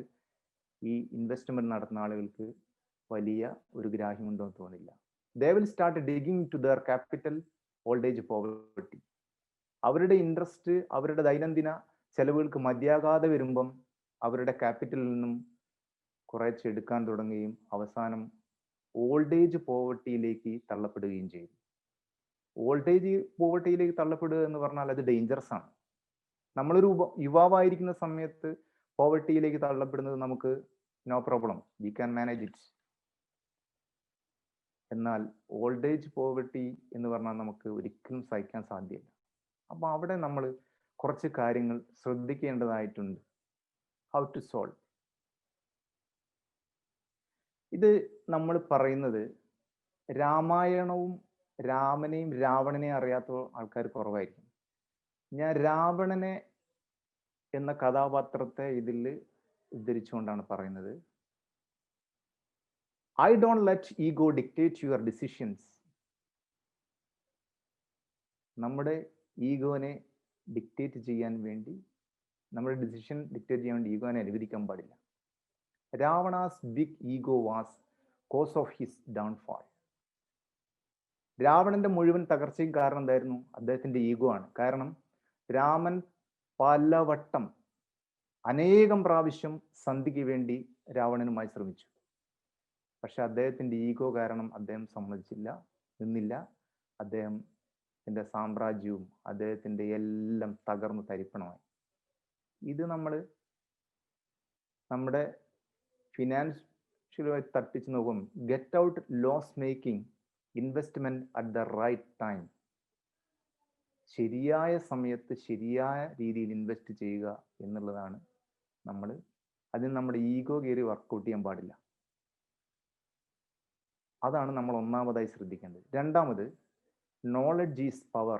ഈ ഇൻവെസ്റ്റ്മെന്റ് നടത്തുന്ന ആളുകൾക്ക് വലിയ ഒരു ഗ്രാഹ്യമുണ്ടോ എന്ന് തോന്നില്ല. They will start digging to their capital old age poverty. അവരുടെ ഇൻട്രസ്റ്റ് അവരുടെ ദൈനംദിന ചെലവുകൾക്ക് മതിയാകാതെ വരുമ്പം അവരുടെ ക്യാപിറ്റലിൽ നിന്നും കുറച്ച് എടുക്കാൻ തുടങ്ങുകയും അവസാനം ഓൾഡ് ഏജ് പോവർട്ടിയിലേക്ക് തള്ളപ്പെടുകയും ചെയ്യും. ഓൾഡ് ഏജ് പോവർട്ടിയിലേക്ക് തള്ളപ്പെടുക എന്ന് പറഞ്ഞാൽ അത് ഡേഞ്ചറസ് ആണ്. നമ്മളൊരു യുവാവായിരിക്കുന്ന സമയത്ത് പോവർട്ടിയിലേക്ക് തള്ളപ്പെടുന്നത് നമുക്ക് no problem, we can manage it. എന്നാൽ ഓൾഡ് ഏജ് പോവർട്ടി എന്ന് പറഞ്ഞാൽ നമുക്ക് ഒരിക്കലും സഹിക്കാൻ സാധ്യമല്ല. അപ്പൊ അവിടെ നമ്മൾ കുറച്ച് കാര്യങ്ങൾ ശ്രദ്ധിക്കേണ്ടതായിട്ടുണ്ട്. ഹൗ ടു സോൾവ് ഇത് നമ്മൾ പറയുന്നത് രാമായണവും രാമനെയും രാവണനെയും അറിയാത്ത ആൾക്കാർ കുറവായിരിക്കും. ഞാൻ രാവണനെ എന്ന കഥാപാത്രത്തെ ഇതിൽ ഉദ്ധരിച്ചുകൊണ്ടാണ് പറയുന്നത്. I don't let ego dictate your decisions. നമ്മുടെ ഈഗോനെ ഡിക്റ്റേറ്റ് ചെയ്യാൻ വേണ്ടി, നമ്മുടെ ഡിസിഷൻ ഡിക്റ്റേറ്റ് ചെയ്യാൻ വേണ്ടി ഈഗോനെ അനുവദിക്കാൻ പാടില്ല. Ravana's big ego was cause of his downfall. രാവണന്റെ മുഴുവൻ തകർച്ചയും കാരണം എന്തായിരുന്നു? അദ്ദേഹത്തിന്റെ ഈഗോ ആണ്. കാരണം രാമൻ പലവട്ടം അനേകം പ്രാവശ്യം സന്ധിക്ക് വേണ്ടി രാവണനുമായി ശ്രമിച്ചു. പക്ഷെ അദ്ദേഹത്തിന്റെ ഈഗോ കാരണം അദ്ദേഹം സമ്മതിച്ചില്ല, നിന്നില്ല. അദ്ദേഹത്തിന്റെ സാമ്രാജ്യവും അദ്ദേഹത്തിന്റെ എല്ലാം തകർന്ന് തരിപ്പണമായി. ഇത് നമ്മുടെ ഫിനാൻഷ്യലുമായി തട്ടിച്ചു നോക്കും. Get out loss making investment at the right time. ശരിയായ സമയത്ത് ശരിയായ രീതിയിൽ ഇൻവെസ്റ്റ് ചെയ്യുക എന്നുള്ളതാണ് അതിന് നമ്മുടെ ഈഗോ കയറി വർക്കൗട്ട് ചെയ്യാൻ പാടില്ല. അതാണ് നമ്മൾ ഒന്നാമതായി ശ്രദ്ധിക്കേണ്ടത്. രണ്ടാമത്, knowledge is power.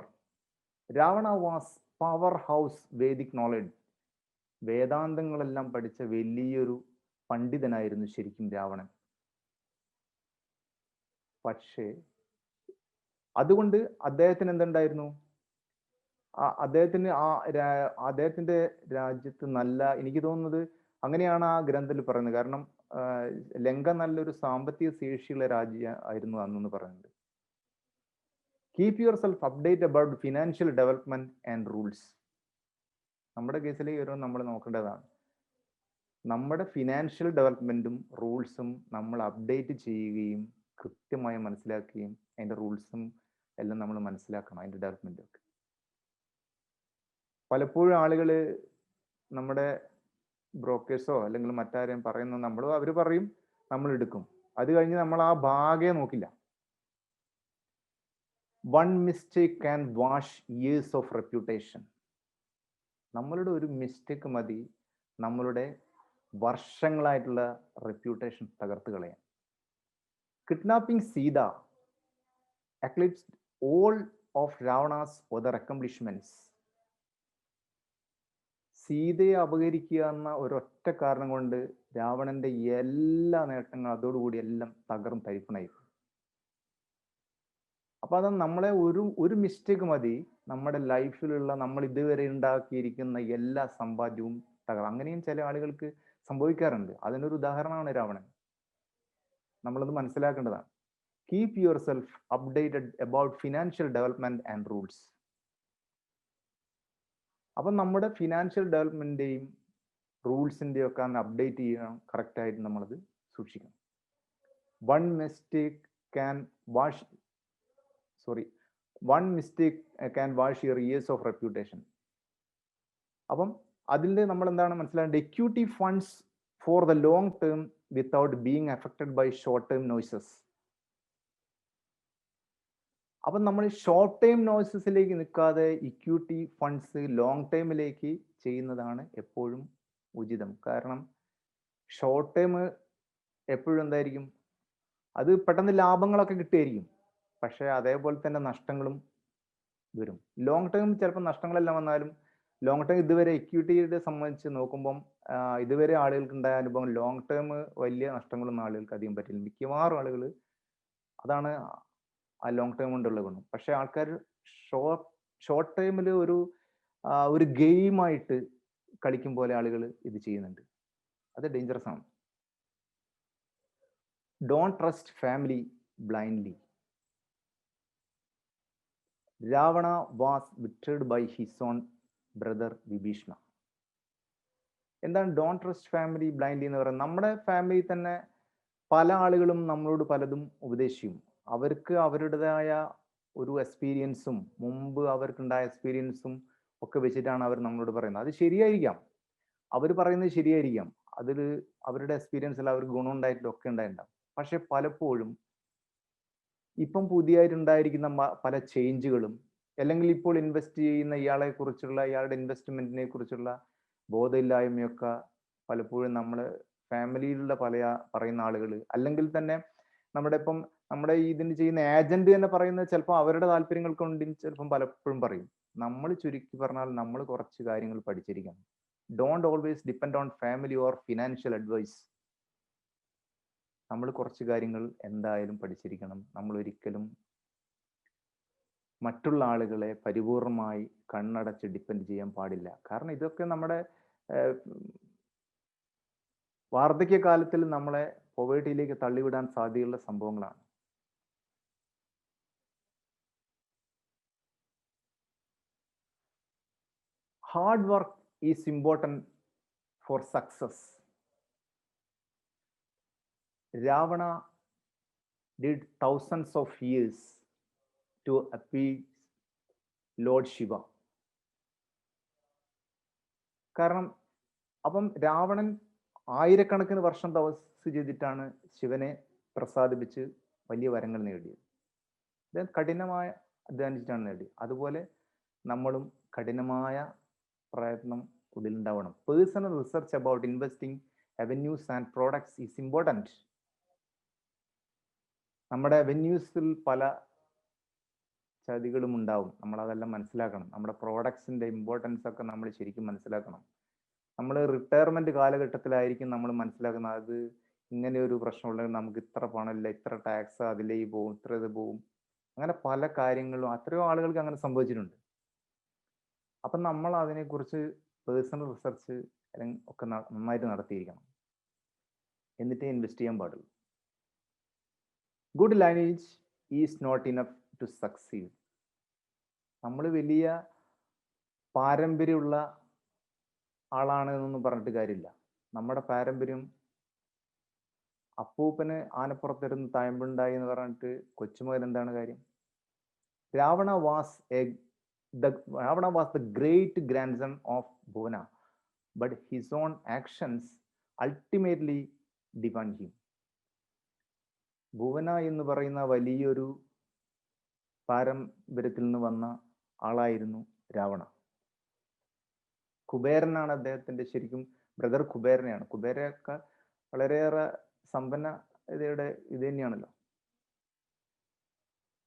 Ravana was powerhouse Vedic knowledge. വേദാന്തങ്ങളെല്ലാം പഠിച്ച വലിയൊരു പണ്ഡിതനായിരുന്നു ശരിക്കും രാവണൻ. പക്ഷേ അതുകൊണ്ട് അദ്ദേഹത്തിന് എന്തുണ്ടായിരുന്നു? അദ്ദേഹത്തിന്റെ രാജ്യത്ത് നല്ല, എനിക്ക് തോന്നുന്നത് അങ്ങനെയാണ് ആ ഗ്രന്ഥത്തിൽ പറയുന്നത്. കാരണം ലങ്ക നല്ലൊരു സാമ്പത്തിക ശേഷിയുള്ള രാജ്യം ആയിരുന്നു അന്നെന്ന് പറയുന്നത്. Keep your self update about financial development and rules. നമ്മുടെ കേസിൽ നമ്മൾ നോക്കേണ്ടതാണ്. നമ്മുടെ ഫിനാൻഷ്യൽ ഡെവലപ്മെന്റും റൂൾസും നമ്മൾ അപ്ഡേറ്റ് ചെയ്യുകയും കൃത്യമായി മനസ്സിലാക്കുകയും അതിൻ്റെ റൂൾസും എല്ലാം നമ്മൾ മനസ്സിലാക്കണം, അതിൻ്റെ ഡെവലപ്മെന്റും ഒക്കെ. പലപ്പോഴും ആളുകൾ നമ്മുടെ ബ്രോക്കേഴ്സോ അല്ലെങ്കിൽ മറ്റാരെയും പറയുന്ന അവർ പറയും, നമ്മൾ എടുക്കും, അത് കഴിഞ്ഞ് നമ്മൾ ആ ഭാഗേ നോക്കില്ല. One mistake can wash years of reputation. നമ്മളുടെ ഒരു മിസ്റ്റേക്ക് മതി നമ്മളുടെ വർഷങ്ങളായിട്ടുള്ള റെപ്യൂട്ടേഷൻ തകർത്ത് കളയാൻ. Kidnapping Sita eclipsed all of Ravana's other accomplishments. സീതയെ അപഹരിക്കുക എന്ന ഒരൊറ്റ കാരണം കൊണ്ട് രാവണന്റെ എല്ലാ നേട്ടങ്ങളും അതോടുകൂടി എല്ലാം തകർന്ന് തരിപ്പണായി. അപ്പൊ അത് നമ്മളെ ഒരു മിസ്റ്റേക്ക് മതി നമ്മുടെ ലൈഫിലുള്ള നമ്മൾ ഇതുവരെ ഉണ്ടാക്കിയിരിക്കുന്ന എല്ലാ സമ്പാദ്യവും അങ്ങനെയും ചില ആളുകൾക്ക് സംഭവിക്കാറുണ്ട്. അതിനൊരു ഉദാഹരണമാണ് രാവണൻ. നമ്മളത് മനസ്സിലാക്കേണ്ടതാണ്. Keep your self updated about financial development and rules. അപ്പം നമ്മുടെ ഫിനാൻഷ്യൽ ഡെവലപ്മെന്റിന്റെയും റൂൾസിന്റെയും ഒക്കെ അപ്ഡേറ്റ് ചെയ്യണം, കറക്റ്റായിട്ട് നമ്മളത് സൂക്ഷിക്കണം. One mistake can wash your years of reputation. അപ്പം അതിൽ നമ്മൾ എന്താണ് മനസ്സിലാക്കേണ്ടത്? Equity funds for the long term without being affected by short term noises. അപ്പം നമ്മൾ ഷോർട്ട് ടൈം നോയ്സസിലേക്ക് നിൽക്കാതെ ഇക്വിറ്റി ഫണ്ട്സ് ലോങ് ടൈമിലേക്ക് ചെയ്യുന്നതാണ് എപ്പോഴും ഉചിതം. കാരണം ഷോർട്ട് ടൈം എപ്പോഴും എന്തായിരിക്കും, അത് പെട്ടെന്ന് ലാഭങ്ങളൊക്കെ കിട്ടുമായിരിക്കും, പക്ഷേ അതേപോലെ തന്നെ നഷ്ടങ്ങളും വരും. ലോങ് ടൈം ചിലപ്പോൾ നഷ്ടങ്ങളെല്ലാം വന്നാലും ലോങ് ടൈം ഇതുവരെ ഇക്വിറ്റിയെ സംബന്ധിച്ച് നോക്കുമ്പം ഇതുവരെ ആളുകൾക്ക് ഉണ്ടായ അനുഭവം ലോങ് ടൈം വലിയ നഷ്ടങ്ങളൊന്നും ആളുകൾക്ക് അധികം പറ്റില്ല. മിക്കവാറും ആളുകൾ അതാണ് ആ ലോങ് ടൈം കൊണ്ടുള്ള ഗുണം. പക്ഷെ ആൾക്കാർ ഷോർട്ട് ടൈമിൽ ഒരു ഗെയിമായിട്ട് കളിക്കും പോലെ ആളുകൾ ഇത് ചെയ്യുന്നുണ്ട്. അത് ഡേഞ്ചറസ് ആണ്. Don't trust family blindly. Ravana was betrayed by his own brother Vibhishana. എന്താണ് ഡോണ്ട് ട്രസ്റ്റ് ഫാമിലി ബ്ലൈൻഡ്ലി എന്ന് പറയുന്നത്? നമ്മുടെ ഫാമിലി തന്നെ പല ആളുകളും നമ്മളോട് പലതും ഉപദേശിക്കും. അവർക്ക് അവരുടേതായ ഒരു എക്സ്പീരിയൻസും മുമ്പ് അവർക്കുണ്ടായ എക്സ്പീരിയൻസും ഒക്കെ വെച്ചിട്ടാണ് അവർ നമ്മളോട് പറയുന്നത്. അത് ശരിയായിരിക്കാം, അവർ പറയുന്നത് ശരിയായിരിക്കാം, അതിൽ അവരുടെ എക്സ്പീരിയൻസിൽ അവർക്ക് ഗുണം ഉണ്ടായിട്ടൊക്കെ ഉണ്ടായിട്ടുണ്ടാവും. പക്ഷെ പലപ്പോഴും ഇപ്പം പുതിയതായിട്ടുണ്ടായിരിക്കുന്ന പല ചേഞ്ചുകളും അല്ലെങ്കിൽ ഇപ്പോൾ ഇൻവെസ്റ്റ് ചെയ്യുന്ന ഇയാളുടെ ഇൻവെസ്റ്റ്മെന്റിനെ കുറിച്ചുള്ള ബോധമില്ലായ്മയൊക്കെ പലപ്പോഴും ഫാമിലിയിലുള്ള പറയുന്ന ആളുകൾ അല്ലെങ്കിൽ തന്നെ നമ്മുടെ ഇതിന് ചെയ്യുന്ന ഏജന്റ് തന്നെ പറയുന്നത് ചിലപ്പോൾ അവരുടെ താല്പര്യങ്ങൾ കൊണ്ട് ചിലപ്പം പലപ്പോഴും പറയും. നമ്മൾ ചുരുക്കി പറഞ്ഞാൽ നമ്മൾ കുറച്ച് കാര്യങ്ങൾ പഠിച്ചിരിക്കണം. Don't always depend on family or financial advice. നമ്മൾ കുറച്ച് കാര്യങ്ങൾ എന്തായാലും പഠിച്ചിരിക്കണം. നമ്മൾ ഒരിക്കലും മറ്റുള്ള ആളുകളെ പരിപൂർണമായി കണ്ണടച്ച് ഡിപ്പെൻഡ് ചെയ്യാൻ പാടില്ല. കാരണം ഇതൊക്കെ നമ്മുടെ വാർദ്ധക്യകാലത്തിൽ നമ്മളെ പോവേർട്ടിയിലേക്ക് തള്ളിവിടാൻ സാധ്യതയുള്ള സംഭവങ്ങളാണ്. Hard work is important for success. Ravana did thousands of years to appease Lord Shiva. കാരണം അപ്പം രാവണൻ ആയിരക്കണക്കിന് വർഷം തപസ് ചെയ്തിട്ടാണ് ശിവനെ പ്രസാദിപ്പിച്ച് വലിയ വരങ്ങൾ നേടിയത്. ഇത് കഠിനമായ അധ്വാനിച്ചിട്ടാണ് നേടിയത്. അതുപോലെ നമ്മളും കഠിനമായ പ്രയത്നം ഉള്ളിലുണ്ടാവണം. Personal research about investing avenues and products is important. നമ്മുടെ അവന്യൂസിൽ പല ചതികളും ഉണ്ടാവും, നമ്മളതെല്ലാം മനസ്സിലാക്കണം. നമ്മുടെ പ്രോഡക്ട്സിന്റെ ഇമ്പോർട്ടൻസ് ഒക്കെ നമ്മൾ ശരിക്കും മനസ്സിലാക്കണം. നമ്മൾ റിട്ടയർമെന്റ് കാലഘട്ടത്തിലായിരിക്കും നമ്മൾ മനസ്സിലാക്കുന്നത് അത് ഇങ്ങനെ ഒരു പ്രശ്നമുണ്ടെങ്കിൽ നമുക്ക് ഇത്ര പണമില്ല, ഇത്ര ടാക്സ് അതിലേക്ക് പോകും, ഇത്ര ഇത് പോകും, അങ്ങനെ പല കാര്യങ്ങളും അത്രയോ ആളുകൾക്ക് അങ്ങനെ സംഭവിച്ചിട്ടുണ്ട്. അപ്പം നമ്മൾ അതിനെക്കുറിച്ച് പേഴ്സണൽ റിസർച്ച് ഒക്കെ നന്നായിട്ട് നടത്തിയിരിക്കണം. എന്നിട്ടേ ഇൻവെസ്റ്റ് ചെയ്യാൻ പാടുള്ളൂ. Good lineage is not enough to succeed. നമ്മൾ വലിയ പാരമ്പര്യമുള്ള ആളാണ് എന്നൊന്നും പറഞ്ഞിട്ട് കാര്യമില്ല. നമ്മുടെ പാരമ്പര്യം അപ്പൂപ്പന് ആനപ്പുറത്തിരുന്ന് തഴമ്പുണ്ടായി എന്ന് പറഞ്ഞിട്ട് കൊച്ചുമകൻ എന്താണ് കാര്യം? Ravana was the great grandson of Bhuvana, but his own actions ultimately defined him. Bhuvana എന്ന് പറയുന്ന വലിയൊരു പാരമ്പര്യത്തിൽ നിന്ന് വന്ന ആളായിരുന്നു രാവണ. കുബേരനാണ് അദ്ദേഹത്തിന്റെ ശരിക്കും ബ്രദർ കുബേരനെയാണ്. കുബേരയൊക്കെ വളരെയേറെ സമ്പന്നതയുടെ ഇത് തന്നെയാണല്ലോ.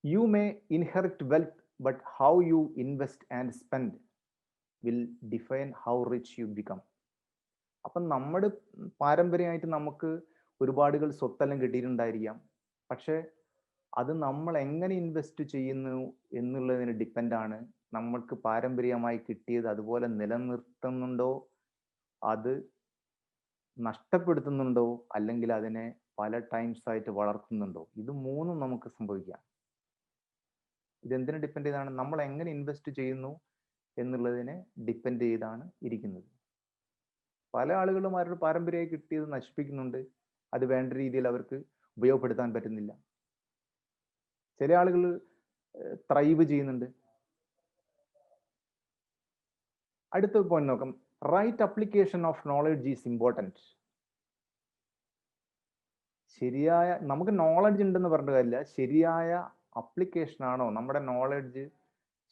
You may inherit wealth, but how you invest and spend will define how rich you become. അപ്പം നമ്മുടെ പാരമ്പര്യമായിട്ട് നമുക്ക് ഒരുപാടുകൾ സ്വത്തെല്ലാം കിട്ടിയിട്ടുണ്ടായിരിക്കാം. പക്ഷെ അത് നമ്മൾ എങ്ങനെ ഇൻവെസ്റ്റ് ചെയ്യുന്നു എന്നുള്ളതിന് ഡിപ്പെൻഡാണ്. നമ്മൾക്ക് പാരമ്പര്യമായി കിട്ടിയത് അതുപോലെ നിലനിർത്തുന്നുണ്ടോ, അത് നഷ്ടപ്പെടുത്തുന്നുണ്ടോ, അല്ലെങ്കിൽ അതിനെ പല ടൈംസ് ആയിട്ട് വളർത്തുന്നുണ്ടോ. ഇത് മൂന്നും നമുക്ക് സംഭവിക്കാം. ഇതെന്തിനെ ഡിപ്പെൻഡ് ചെയ്താണ്? നമ്മൾ എങ്ങനെ ഇൻവെസ്റ്റ് ചെയ്യുന്നു എന്നുള്ളതിനെ ഡിപ്പെൻഡ് ചെയ്താണ് ഇരിക്കുന്നത്. പല ആളുകളും അവരുടെ പാരമ്പര്യമായി കിട്ടിയത് നശിപ്പിക്കുന്നുണ്ട്. അത് വേണ്ട രീതിയിൽ അവർക്ക് ഉപയോഗപ്പെടുത്താൻ പറ്റുന്നില്ല. ചില ആളുകൾ ത്രൈവ് ചെയ്യുന്നുണ്ട്. അടുത്ത പോയിന്റ് നോക്കാം. Right application of knowledge is important. ശരിയായ, നമുക്ക് നോളജ് ഉണ്ടെന്ന് പറഞ്ഞ കാര്യമില്ല, ശരിയായ അപ്ലിക്കേഷൻ ആണോ, നമ്മുടെ നോളജ്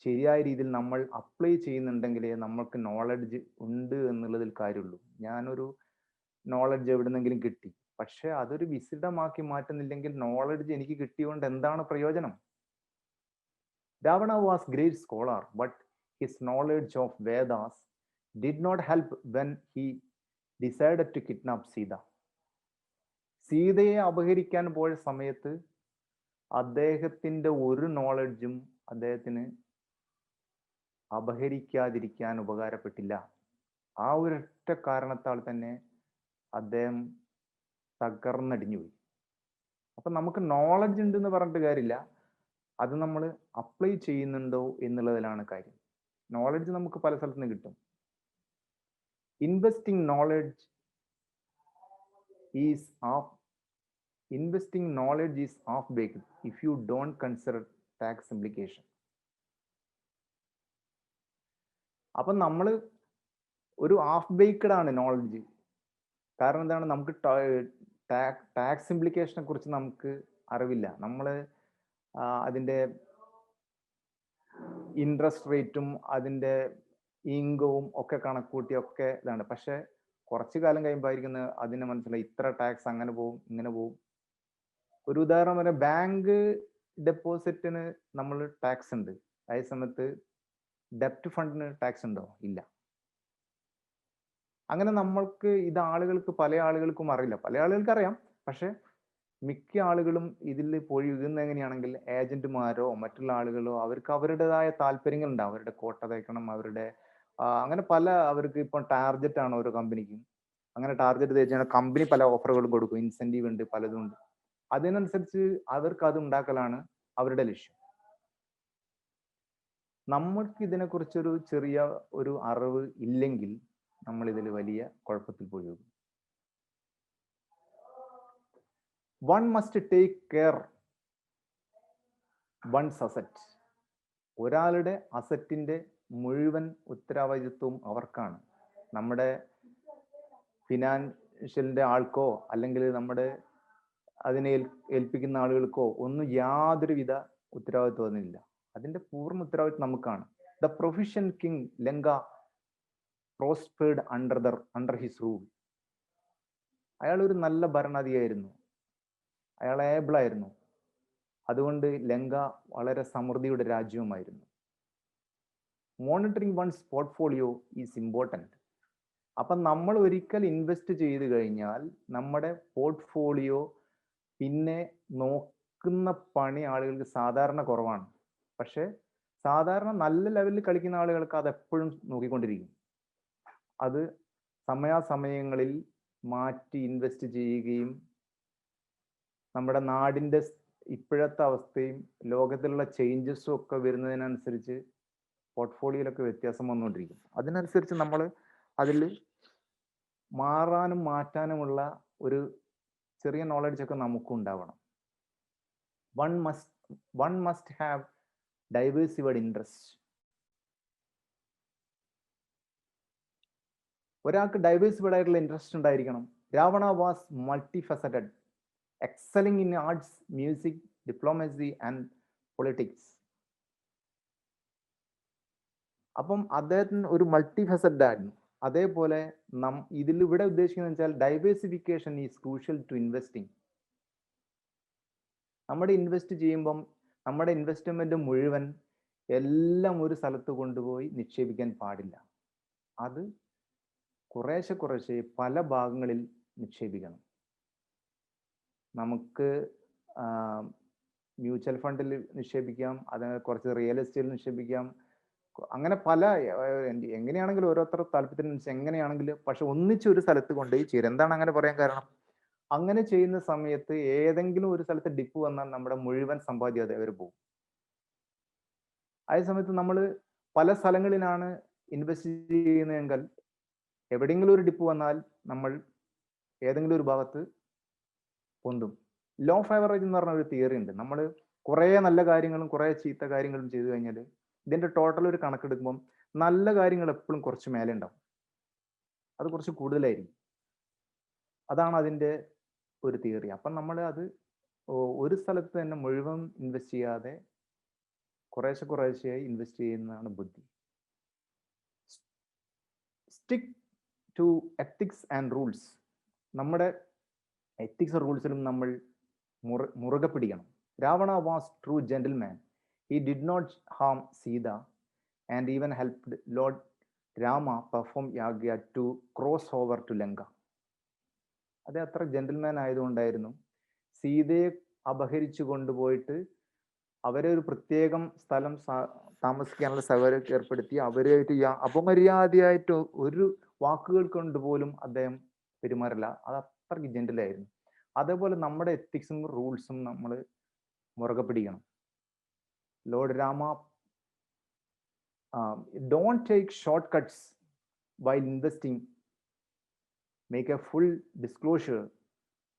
ശരിയായ രീതിയിൽ നമ്മൾ അപ്ലൈ ചെയ്യുന്നുണ്ടെങ്കിലേ നമ്മൾക്ക് നോളജ് ഉണ്ട് എന്നുള്ളതിൽ കാര്യമുള്ളൂ. ഞാനൊരു നോളജ് എവിടുന്നെങ്കിലും കിട്ടി, പക്ഷെ അതൊരു വിശദമാക്കി മാറ്റുന്നില്ലെങ്കിൽ നോളജ് എനിക്ക് കിട്ടിയോണ്ട് എന്താണ് പ്രയോജനം? Ravana was great scholar, but his knowledge of Vedas did not help when he decided to kidnap Sita. സീതയെ അപഹരിക്കാൻ പോയ സമയത്ത് അദ്ദേഹത്തിന്റെ ഒരു നോളജും അദ്ദേഹത്തിന് അപഹരിക്കാതിരിക്കാൻ ഉപകാരപ്പെട്ടില്ല. ആ ഒരൊറ്റ കാരണത്താൽ തന്നെ അദ്ദേഹം തകർന്നടിഞ്ഞുപോയി. അപ്പൊ നമുക്ക് നോളജ് ഉണ്ട് എന്ന് പറഞ്ഞിട്ട് കാര്യമില്ല, അത് നമ്മൾ അപ്ലൈ ചെയ്യുന്നുണ്ടോ എന്നുള്ളതിലാണ് കാര്യം. നോളജ് നമുക്ക് പല സ്ഥലത്ത് നിന്ന് കിട്ടും. Investing knowledge is off baked if you don't consider tax implication. അപ്പം നമ്മൾ ഒരു ഹാഫ് ബേക്ക്ഡ് ആണ് നോളജ്. കാരണം എന്താണ്? നമുക്ക് ടാക്സ് ഇംപ്ലിക്കേഷനെ കുറിച്ച് നമുക്ക് അറിവില്ല. നമ്മൾ അതിൻ്റെ ഇൻട്രസ്റ്റ് റേറ്റും അതിൻ്റെ ഇൻകവും ഒക്കെ കണക്കൂട്ടിയൊക്കെ ഇതാണ്. പക്ഷെ കുറച്ചു കാലം കഴിയുമ്പോഴായിരിക്കും അതിനെ മനസ്സിലായി ഇത്ര ടാക്സ് അങ്ങനെ പോവും ഇങ്ങനെ പോവും. ഒരു ഉദാഹരണം പറയാം, ബാങ്ക് ഡെപ്പോസിറ്റിന് നമ്മൾ ടാക്സ് ഉണ്ട്, അതേ സമയത്ത് ഡെപ്റ്റ് ഫണ്ടിന് ടാക്സ് ഉണ്ടോ? ഇല്ല. അങ്ങനെ നമ്മൾക്ക് ഇത് ആളുകൾക്ക്, പല ആളുകൾക്കും അറിയില്ല. പല ആളുകൾക്ക് അറിയാം, പക്ഷെ മിക്ക ആളുകളും ഇതിൽ പൊഴുകുന്ന എങ്ങനെയാണെങ്കിൽ ഏജന്റുമാരോ മറ്റുള്ള ആളുകളോ അവർക്ക് അവരുടേതായ താല്പര്യങ്ങൾ ഉണ്ടാവും. അവരുടെ കോട്ട തയ്ക്കണം, അവരുടെ അങ്ങനെ പല, അവർക്ക് ഇപ്പം ടാർഗറ്റ് ആണ് ഓരോ കമ്പനിക്കും. അങ്ങനെ ടാർഗറ്റ് തയ്ച്ചാൽ കമ്പനി പല ഓഫറുകളും കൊടുക്കും, ഇൻസെന്റീവ് ഉണ്ട്, പലതും ഉണ്ട്. അതിനനുസരിച്ച് അവർക്ക് അത് ഉണ്ടാക്കലാണ് അവരുടെ ലക്ഷ്യം. നമ്മൾക്ക് ഇതിനെക്കുറിച്ചൊരു ചെറിയ ഒരു അറിവ് ഇല്ലെങ്കിൽ നമ്മൾ ഇതിൽ വലിയ കുഴപ്പത്തിൽ പോയി. One must take care one's asset. ഒരാളുടെ അസറ്റിന്റെ മുഴുവൻ ഉത്തരവാദിത്വവും അവർക്കാണ്. നമ്മുടെ ഫിനാൻഷ്യലിന്റെ ആൾക്കോ അല്ലെങ്കിൽ നമ്മുടെ അതിനെ ഏൽപ്പിക്കുന്ന ആളുകൾക്കോ ഒന്നും യാതൊരുവിധ ഉത്തരവാദിത്വമില്ല. അതിന്റെ പൂർണ്ണ ഉത്തരവാദിത്വം നമുക്കാണ്. The proficient king Lanka prospered under his rule. അയാൾ ഒരു നല്ല ഭരണാധികാരിയായിരുന്നു, അയാൾ ഏബിളായിരുന്നു. അതുകൊണ്ട് ലങ്ക വളരെ സമൃദ്ധിയുടെ രാജ്യവുമായിരുന്നു. Monitoring one's portfolio is important. അപ്പം നമ്മൾ ഒരിക്കൽ ഇൻവെസ്റ്റ് ചെയ്ത് കഴിഞ്ഞാൽ നമ്മുടെ പോർട്ട്ഫോളിയോ പിന്നെ നോക്കുന്ന പണി ആളുകൾക്ക് സാധാരണ കുറവാണ്. പക്ഷെ സാധാരണ നല്ല ലെവലിൽ കളിക്കുന്ന ആളുകൾക്ക് അത് എപ്പോഴും നോക്കിക്കൊണ്ടിരിക്കും. അത് സമയാസമയങ്ങളിൽ മാറ്റി ഇൻവെസ്റ്റ് ചെയ്യുകയും നമ്മുടെ നാടിൻ്റെ ഇപ്പോഴത്തെ അവസ്ഥയും ലോകത്തിലുള്ള ചേഞ്ചസും ഒക്കെ വരുന്നതിനനുസരിച്ച് പോർട്ട്ഫോളിയോയിലൊക്കെ വ്യത്യാസം വന്നുകൊണ്ടിരിക്കും. അതിനനുസരിച്ച് നമ്മൾ അതിൽ മാറാനും മാറ്റാനുമുള്ള ഒരു ചെറിയ നോളജ് ഒക്കെ നമുക്കും ഉണ്ടാവണം. One must have diversified interest. ഒരാൾക്ക് ഡൈവേഴ്സിഫൈഡ് ആയിട്ടുള്ള ഇൻട്രസ്റ്റ് ഉണ്ടായിരിക്കണം. Ravana was multifaceted, excelling in arts, music, diplomacy and politics. അപ്പം അദ്ദേഹത്തിന് ഒരു മൾട്ടി ഫെസറ്റഡ് ആയിരുന്നു. അതേപോലെ ഇതിലിവിടെ ഉദ്ദേശിക്കുന്നത് വെച്ചാൽ diversification is crucial to investing. നമ്മുടെ ഇൻവെസ്റ്റ് ചെയ്യുമ്പം നമ്മുടെ ഇൻവെസ്റ്റ്മെന്റ് മുഴുവൻ എല്ലാം ഒരു സ്ഥലത്ത് കൊണ്ടുപോയി നിക്ഷേപിക്കാൻ പാടില്ല. അത് കുറേശ്ശെ പല ഭാഗങ്ങളിൽ നിക്ഷേപിക്കണം. നമുക്ക് മ്യൂച്വൽ ഫണ്ടിൽ നിക്ഷേപിക്കാം, അതിന് കുറച്ച് റിയൽ എസ്റ്റേറ്റിൽ നിക്ഷേപിക്കാം, അങ്ങനെ പല എങ്ങനെയാണെങ്കിലും ഓരോരുത്തർ താല്പര്യത്തിന് എങ്ങനെയാണെങ്കിലും, പക്ഷെ ഒന്നിച്ച് ഒരു സ്ഥലത്ത് കൊണ്ടുപോയി ചേരും. എന്താണ് അങ്ങനെ പറയാൻ കാരണം? അങ്ങനെ ചെയ്യുന്ന സമയത്ത് ഏതെങ്കിലും ഒരു സ്ഥലത്ത് ഡിപ്പ് വന്നാൽ നമ്മുടെ മുഴുവൻ സമ്പാദ്യം അതേവരെ പോകും. അതേ സമയത്ത് നമ്മൾ പല സ്ഥലങ്ങളിലാണ് ഇൻവെസ്റ്റ് ചെയ്യുന്നതെങ്കിൽ എവിടെയെങ്കിലും ഒരു ഡിപ്പ് വന്നാൽ നമ്മൾ ഏതെങ്കിലും ഒരു ഭാഗത്ത് പൊന്തും. ലോ ഓഫ് ആവറേജ് എന്ന് പറഞ്ഞ ഒരു തിയറി ഉണ്ട്. നമ്മൾ കുറേ നല്ല കാര്യങ്ങളും കുറേ ചീത്ത കാര്യങ്ങളും ചെയ്തു കഴിഞ്ഞാൽ ഇതിന്റെ ടോട്ടൽ ഒരു കണക്കെടുക്കുമ്പം നല്ല കാര്യങ്ങൾ എപ്പോഴും കുറച്ച് മേലെ ഉണ്ടാവും, അത് കുറച്ച് കൂടുതലായിരിക്കും. അതാണ് അതിൻ്റെ ഒരു തിയറി. അപ്പം നമ്മൾ അത് ഒരു സ്ഥലത്ത് തന്നെ മുഴുവൻ ഇൻവെസ്റ്റ് ചെയ്യാതെ കുറേശ്ശെയായി ഇൻവെസ്റ്റ് ചെയ്യുന്നതാണ് ബുദ്ധി. Stick to ethics and rules. നമ്മുടെ എത്തിക്സ് റൂൾസിലും നമ്മൾ മുറുകെ പിടിക്കണം. Ravana was true gentleman. He did not harm Sita and even helped Lord Rama perform yagya to cross over to Lanka. അത് അത്ര ജെന്റിൽമാൻ ആയതുകൊണ്ടായിരുന്നു സീതയെ അപഹരിച്ചു കൊണ്ടുപോയിട്ട് അവരെ ഒരു പ്രത്യേകം സ്ഥലം താമസിക്കാനുള്ള സൗകര്യം ഏർപ്പെടുത്തി അവരായിട്ട് അപമര്യാദയായിട്ട് ഒരു വാക്കുകൾ കൊണ്ട് പോലും അദ്ദേഹം പെരുമാറില്ല. അത് അത്രയ്ക്ക് ജെന്റിലായിരുന്നു. അതേപോലെ നമ്മുടെ എത്തിക്സും റൂൾസും നമ്മൾ മുറുകെ പിടിക്കണം. Lord Rama, don't take shortcuts while investing. Make a full disclosure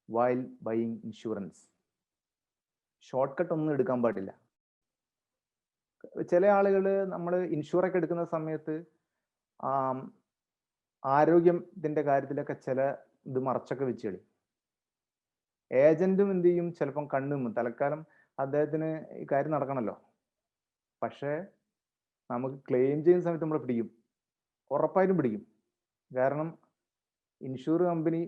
while buying insurance. Short cut ഒന്നും എടുക്കാൻ പാടില്ല. ചില ആളുകൾ നമ്മൾ ഇൻഷുറൊക്കെ എടുക്കുന്ന സമയത്ത് ആരോഗ്യത്തിൻ്റെ കാര്യത്തിലൊക്കെ ചില ഇത് മറച്ചൊക്കെ വെച്ച് കളി. ഏജന്റും എന്ത് ചെയ്യും, ചിലപ്പം കണ്ണും തൽക്കാലം അദ്ദേഹത്തിന് ഈ കാര്യം നടക്കണമല്ലോ. പക്ഷേ നമുക്ക് ക്ലെയിം ചെയ്യുന്ന സമയത്ത് നമ്മൾ പിടിക്കും, ഉറപ്പായിട്ടും പിടിക്കും. കാരണം ഇൻഷുർ കമ്പനി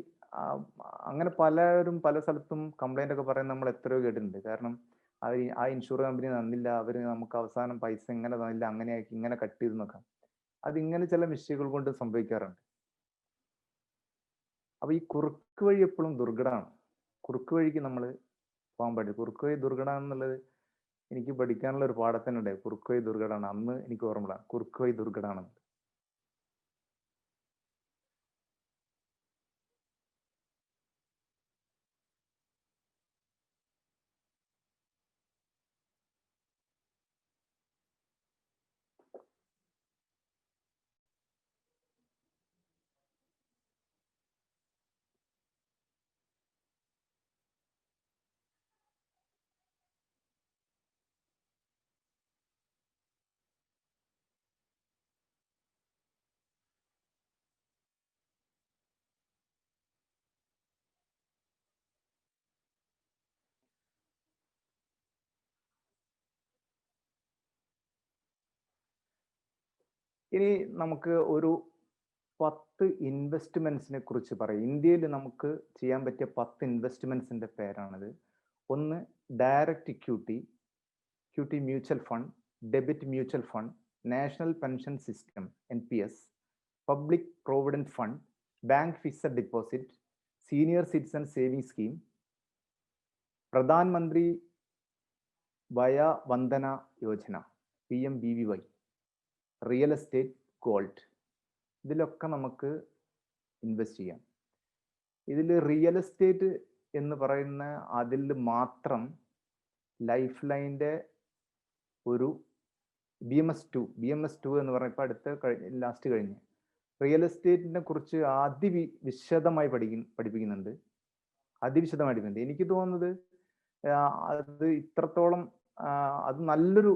അങ്ങനെ പലരും പല സ്ഥലത്തും കംപ്ലൈൻ്റ് ഒക്കെ പറയുന്നത് നമ്മൾ എത്രയോ കേട്ടിട്ടുണ്ട്. കാരണം ആ ഇൻഷുർ കമ്പനി തന്നില്ല, അവർ നമുക്ക് അവസാനം പൈസ ഇങ്ങനെ തന്നില്ല, അങ്ങനെ ആക്കി ഇങ്ങനെ കട്ട് ചെയ്ത് നോക്കാം. അതിങ്ങനെ ചില മിസ്റ്റേക്കുകൾ കൊണ്ട് സംഭവിക്കാറുണ്ട്. അപ്പോൾ ഈ കുറുക്ക് വഴി എപ്പോഴും ദുർഘടമാണ്. കുറുക്ക് വഴിക്ക് നമ്മൾ പോകാൻ പാടില്ല. കുറുക്ക് വഴി ദുർഘടമാണെന്നുള്ളത് എനിക്ക് പഠിക്കാനുള്ള ഒരു പാഠത്തിനുണ്ട്. കുറുക്ക് വഴി ദുർഘടമാണ്. അന്ന് എനിക്ക് ഓർമ്മ കുറുക്ക് വഴി ദുർഘടമാണ്. ഇനി നമുക്ക് ഒരു 10 ഇൻവെസ്റ്റ്മെന്റ്സിനെ കുറിച്ച് പറയാം. ഇന്ത്യയിൽ നമുക്ക് ചെയ്യാൻ പറ്റിയ 10 ഇൻവെസ്റ്റ്മെന്റ്സിന്റെ പേരാണിത്. ഒന്ന് direct equity mutual fund, debit mutual fund, national pension system NPS, public provident fund, bank fixed deposit, senior citizen saving scheme, Pradhan മന്ത്രി വയ Vandana Yojana PMBVY, real estate, gold. ഇതിലൊക്കെ നമുക്ക് ഇൻവെസ്റ്റ് ചെയ്യാം. ഇതിൽ റിയൽ എസ്റ്റേറ്റ് എന്ന് പറയുന്ന അതിൽ മാത്രം ലൈഫ് ലൈൻ്റെ ഒരു BMS2 എന്ന് പറഞ്ഞ ഇപ്പൊ അടുത്ത ലാസ്റ്റ് കഴിഞ്ഞ് റിയൽ എസ്റ്റേറ്റിനെ കുറിച്ച് അതിവിശദമായി പഠിപ്പിക്കുന്നുണ്ട്. അതിവിശദമായിട്ട് എനിക്ക് തോന്നുന്നത് അത് ഇത്രത്തോളം അത് നല്ലൊരു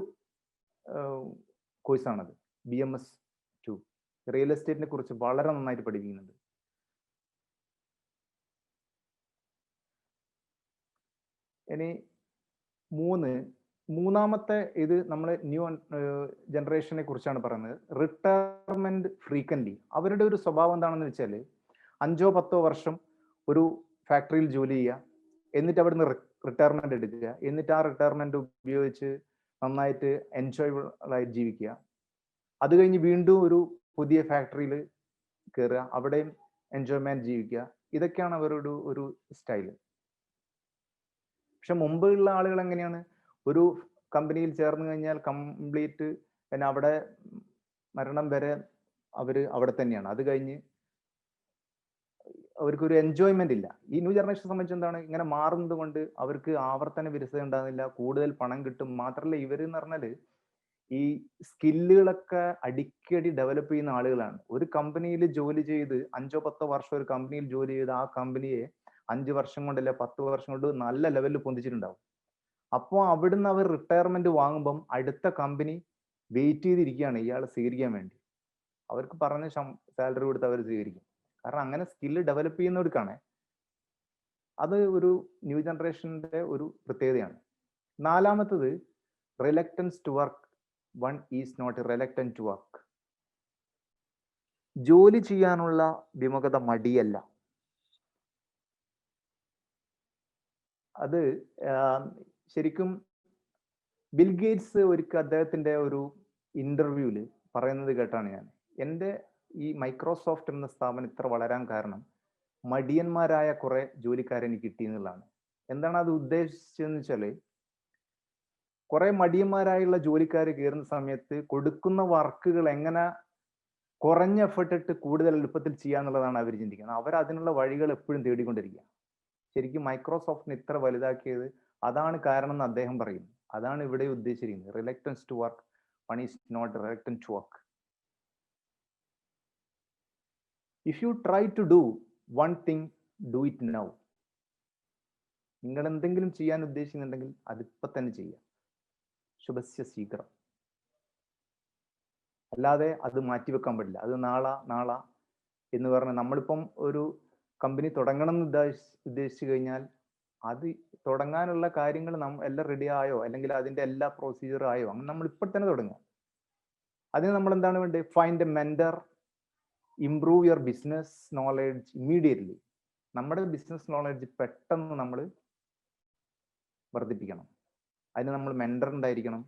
കോഴ്സാണത്. BMS2 റിയൽ എസ്റ്റേറ്റിനെ കുറിച്ച് വളരെ നന്നായിട്ട് പഠിപ്പിക്കുന്നുണ്ട്. ഇനി മൂന്നാമത്തെ ഇത് നമ്മൾ ന്യൂ ജനറേഷനെ കുറിച്ചാണ് പറയുന്നത്. Retirement frequently. അവരുടെ ഒരു സ്വഭാവം എന്താണെന്ന് വെച്ചാൽ 5-10 വർഷം ഒരു ഫാക്ടറിയിൽ ജോലി ചെയ്യുക, എന്നിട്ട് അവിടുന്ന് റിട്ടയർമെന്റ് എടുക്കുക, എന്നിട്ട് ആ റിട്ടയർമെന്റ് ഉപയോഗിച്ച് നന്നായിട്ട് എൻജോയബിൾ ആയി ജീവിക്കുക. അത് കഴിഞ്ഞ് വീണ്ടും ഒരു പുതിയ ഫാക്ടറിയിൽ കയറുക, അവിടെയും എൻജോയ്മെന്റ് ജീവിക്കുക. ഇതൊക്കെയാണ് അവരുടെ ഒരു സ്റ്റൈല്. പക്ഷെ മുമ്പുള്ള ആളുകൾ എങ്ങനെയാണ്, ഒരു കമ്പനിയിൽ ചേർന്ന് കഴിഞ്ഞാൽ കംപ്ലീറ്റ് പിന്നെ അവിടെ മരണം വരെ അവർ അവിടെ തന്നെയാണ്. അത് കഴിഞ്ഞ് അവർക്കൊരു എൻജോയ്മെന്റ് ഇല്ല. ഈ ന്യൂ ജനറേഷനെ സംബന്ധിച്ച് എന്താണ്, ഇങ്ങനെ മാറുന്നത് കൊണ്ട് അവർക്ക് ആവർത്തന വിരസത ഉണ്ടാകുന്നില്ല, കൂടുതൽ പണം കിട്ടും. മാത്രമല്ല ഇവർ എന്ന് പറഞ്ഞാൽ ഈ സ്കില്ലുകളൊക്കെ അടിക്കടി ഡെവലപ്പ് ചെയ്യുന്ന ആളുകളാണ്. ഒരു കമ്പനിയിൽ ജോലി ചെയ്ത് 5-10 വർഷം ഒരു കമ്പനിയിൽ ജോലി ചെയ്ത് ആ കമ്പനിയെ 5 വർഷം കൊണ്ടല്ല 10 വർഷം കൊണ്ട് നല്ല ലെവലിൽ പൊന്തിച്ചിട്ടുണ്ടാവും. അപ്പോൾ അവിടുന്ന് അവർ റിട്ടയർമെന്റ് വാങ്ങുമ്പം അടുത്ത കമ്പനി വെയിറ്റ് ചെയ്തിരിക്കുകയാണ് ഇയാളെ സ്വീകരിക്കാൻ വേണ്ടി. അവർക്ക് പറഞ്ഞ സാലറി കൊടുത്ത് അവർ സ്വീകരിക്കും. കാരണം അങ്ങനെ സ്കില്ല് ഡെവലപ്പ് ചെയ്യുന്നവർക്കാണ്. അത് ഒരു ന്യൂ ജനറേഷന്റെ ഒരു പ്രത്യേകതയാണ്. നാലാമത്തത് reluctance to work. One is not reluctant to work. ജോലി ചെയ്യാനുള്ള വിമുഖത മടിയല്ല. അത് ശരിക്കും ബിൽ ഗേറ്റ്സ് ഒരിക്കൽ അദ്ദേഹത്തിന്റെ ഒരു ഇന്റർവ്യൂവിൽ പറയുന്നത് കേട്ടാണ് ഞാൻ. എൻ്റെ ഈ മൈക്രോസോഫ്റ്റ് എന്ന സ്ഥാപനം ഇത്ര വളരാൻ കാരണം മടിയന്മാരായ കുറെ ജോലിക്കാരെ എനിക്ക് കിട്ടി എന്നുള്ളതാണ്. എന്താണ് അത് ഉദ്ദേശിച്ചതെന്ന് വെച്ചാൽ, കുറെ മടിയന്മാരായുള്ള ജോലിക്കാർ കയറുന്ന സമയത്ത് കൊടുക്കുന്ന വർക്കുകൾ എങ്ങനെ കുറഞ്ഞ എഫർട്ട് ഇട്ട് കൂടുതൽ എളുപ്പത്തിൽ ചെയ്യാന്നുള്ളതാണ് അവർ ചിന്തിക്കുന്നത്. അവർ അതിനുള്ള വഴികൾ എപ്പോഴും തേടിക്കൊണ്ടിരിക്കുക. ശരിക്കും മൈക്രോസോഫ്റ്റിനെ ഇത്ര വലുതാക്കിയത് അതാണ് കാരണം എന്ന് അദ്ദേഹം പറയുന്നു. അതാണ് ഇവിടെ ഉദ്ദേശിച്ചിരിക്കുന്നത്. Reluctance to work. One is not reluctant to work. If you try to do one thing, do it now. നിങ്ങൾ എന്തെങ്കിലും ചെയ്യാൻ ഉദ്ദേശിക്കുന്നുണ്ടെങ്കിൽ അതിപ്പോ തന്നെ ചെയ്യുക. ശുഭസ്യ ശീഘ്രം. അല്ലാതെ അത് മാറ്റിവെക്കാൻ പാടില്ല. അത് നാളെ എന്ന് പറഞ്ഞാൽ നമ്മളിപ്പം ഒരു കമ്പനി തുടങ്ങണം എന്ന് ഉദ്ദേശിച്ചു കഴിഞ്ഞാൽ അത് തുടങ്ങാനുള്ള കാര്യങ്ങൾ എല്ലാം റെഡി ആയോ, അല്ലെങ്കിൽ അതിന്റെ എല്ലാ പ്രൊസീജിയർ ആയോ, അങ്ങനെ നമ്മൾ ഇപ്പോൾ തന്നെ തുടങ്ങുക. അതിന് നമ്മൾ എന്താണ് വേണ്ടത്? Find A mentor, improve your business knowledge immediately. നമ്മുടെ ബിസിനസ് നോളജ് പെട്ടെന്ന് നമ്മൾ വർദ്ധിപ്പിക്കണം. അതിന് നമ്മൾ മെന്റർ ഉണ്ടായിരിക്കണം.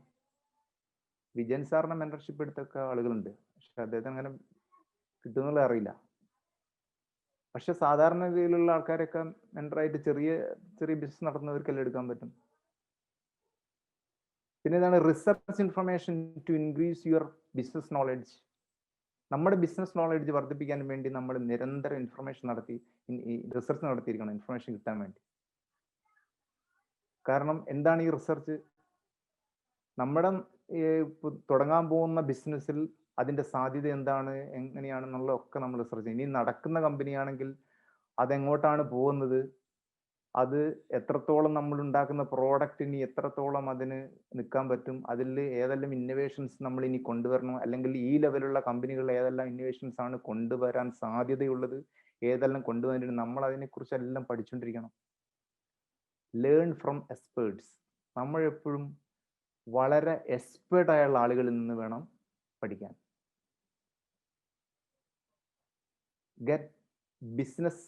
വിജയൻ സാറിന്റെ മെന്റർഷിപ്പ് എടുത്തൊക്കെ ആളുകളുണ്ട്, പക്ഷെ അദ്ദേഹത്തിന് അങ്ങനെ കിട്ടുന്നുള്ള അറിയില്ല. പക്ഷെ സാധാരണ രീതിയിലുള്ള ആൾക്കാരൊക്കെ മെന്ററായിട്ട് ചെറിയ ബിസിനസ് നടത്തുന്നവർക്കെല്ലാം എടുക്കാൻ പറ്റും. പിന്നെ ഇതാണ് research information to increase your business knowledge. നമ്മുടെ ബിസിനസ് നോളജ് വർദ്ധിപ്പിക്കാൻ വേണ്ടി നമ്മൾ നിരന്തരം ഇൻഫർമേഷൻ റിസർച്ച് നടത്തിയിരിക്കണം, ഇൻഫർമേഷൻ കിട്ടാൻ വേണ്ടി. കാരണം എന്താണ് ഈ റിസർച്ച്? നമ്മുടെ തുടങ്ങാൻ പോകുന്ന ബിസിനസ്സിൽ അതിന്റെ സാധ്യത എന്താണ്, എങ്ങനെയാണെന്നുള്ളതൊക്കെ നമ്മൾ റിസർച്ച് ചെയ്യും. ഇനി നടക്കുന്ന കമ്പനിയാണെങ്കിൽ അതെങ്ങോട്ടാണ് പോകുന്നത്, അത് എത്രത്തോളം നമ്മൾ ഉണ്ടാക്കുന്ന പ്രോഡക്റ്റിന് എത്രത്തോളം അതിന് നിൽക്കാൻ പറ്റും, അതിൽ ഏതെല്ലാം ഇന്നോവേഷൻസ് നമ്മൾ ഇനി കൊണ്ടുവരണം, അല്ലെങ്കിൽ ഈ ലെവലുള്ള കമ്പനികൾ ഏതെല്ലാം ഇന്നോവേഷൻസ് ആണ് കൊണ്ടുവരാൻ സാധ്യതയുള്ളത്, ഏതെല്ലാം കൊണ്ടുവന്നിട്ട് നമ്മൾ അതിനെക്കുറിച്ചെല്ലാം പഠിച്ചുകൊണ്ടിരിക്കണം. Learn from experts. നമ്മൾ എപ്പോഴും വളരെ എക്സ്പേർട്ട് ആയുള്ള ആളുകളിൽ നിന്ന് വേണം പഠിക്കാൻ. Get business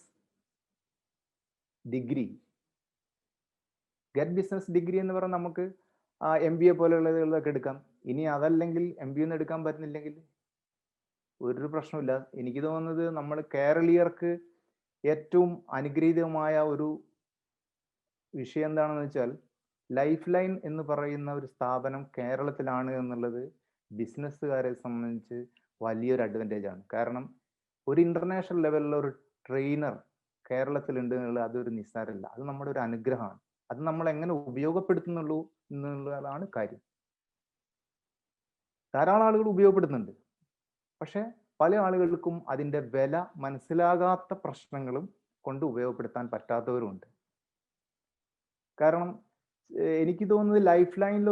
degree. Get business degree എന്ന് പറഞ്ഞാൽ നമുക്ക് MBA പോലെയുള്ളതൊക്കെ എടുക്കാം. ഇനി അതല്ലെങ്കിൽ MBA ഒന്നും എടുക്കാൻ പറ്റുന്നില്ലെങ്കിൽ ഒരു പ്രശ്നമില്ല. എനിക്ക് തോന്നുന്നത് നമ്മൾ കേരളീയർക്ക് ഏറ്റവും അനുഗ്രഹീതമായ ഒരു വിഷയം എന്താണെന്ന് വെച്ചാൽ, ലൈഫ് ലൈൻ എന്ന് പറയുന്ന ഒരു സ്ഥാപനം കേരളത്തിലാണ് എന്നുള്ളത് ബിസിനസ്സുകാരെ സംബന്ധിച്ച് വലിയൊരു അഡ്വാൻറ്റേജ് ആണ്. കാരണം ഒരു ഇന്റർനാഷണൽ ലെവലിലുള്ള ഒരു ട്രെയിനർ കേരളത്തിലുണ്ട് എന്നുള്ളത് അതൊരു നിസ്സാരമല്ല. അത് നമ്മുടെ ഒരു അനുഗ്രഹമാണ്. അത് നമ്മൾ എങ്ങനെ ഉപയോഗപ്പെടുത്തുന്നുള്ളൂ എന്നുള്ളതാണ് കാര്യം. ധാരാളം ആളുകൾ ഉപയോഗപ്പെടുത്തുന്നുണ്ട്. പക്ഷെ പല ആളുകൾക്കും അതിൻ്റെ വില മനസ്സിലാകാത്ത പ്രശ്നങ്ങളും കൊണ്ട് ഉപയോഗപ്പെടുത്താൻ പറ്റാത്തവരുമുണ്ട്. കാരണം എനിക്ക് തോന്നുന്നത് ലൈഫ് ലൈനിൽ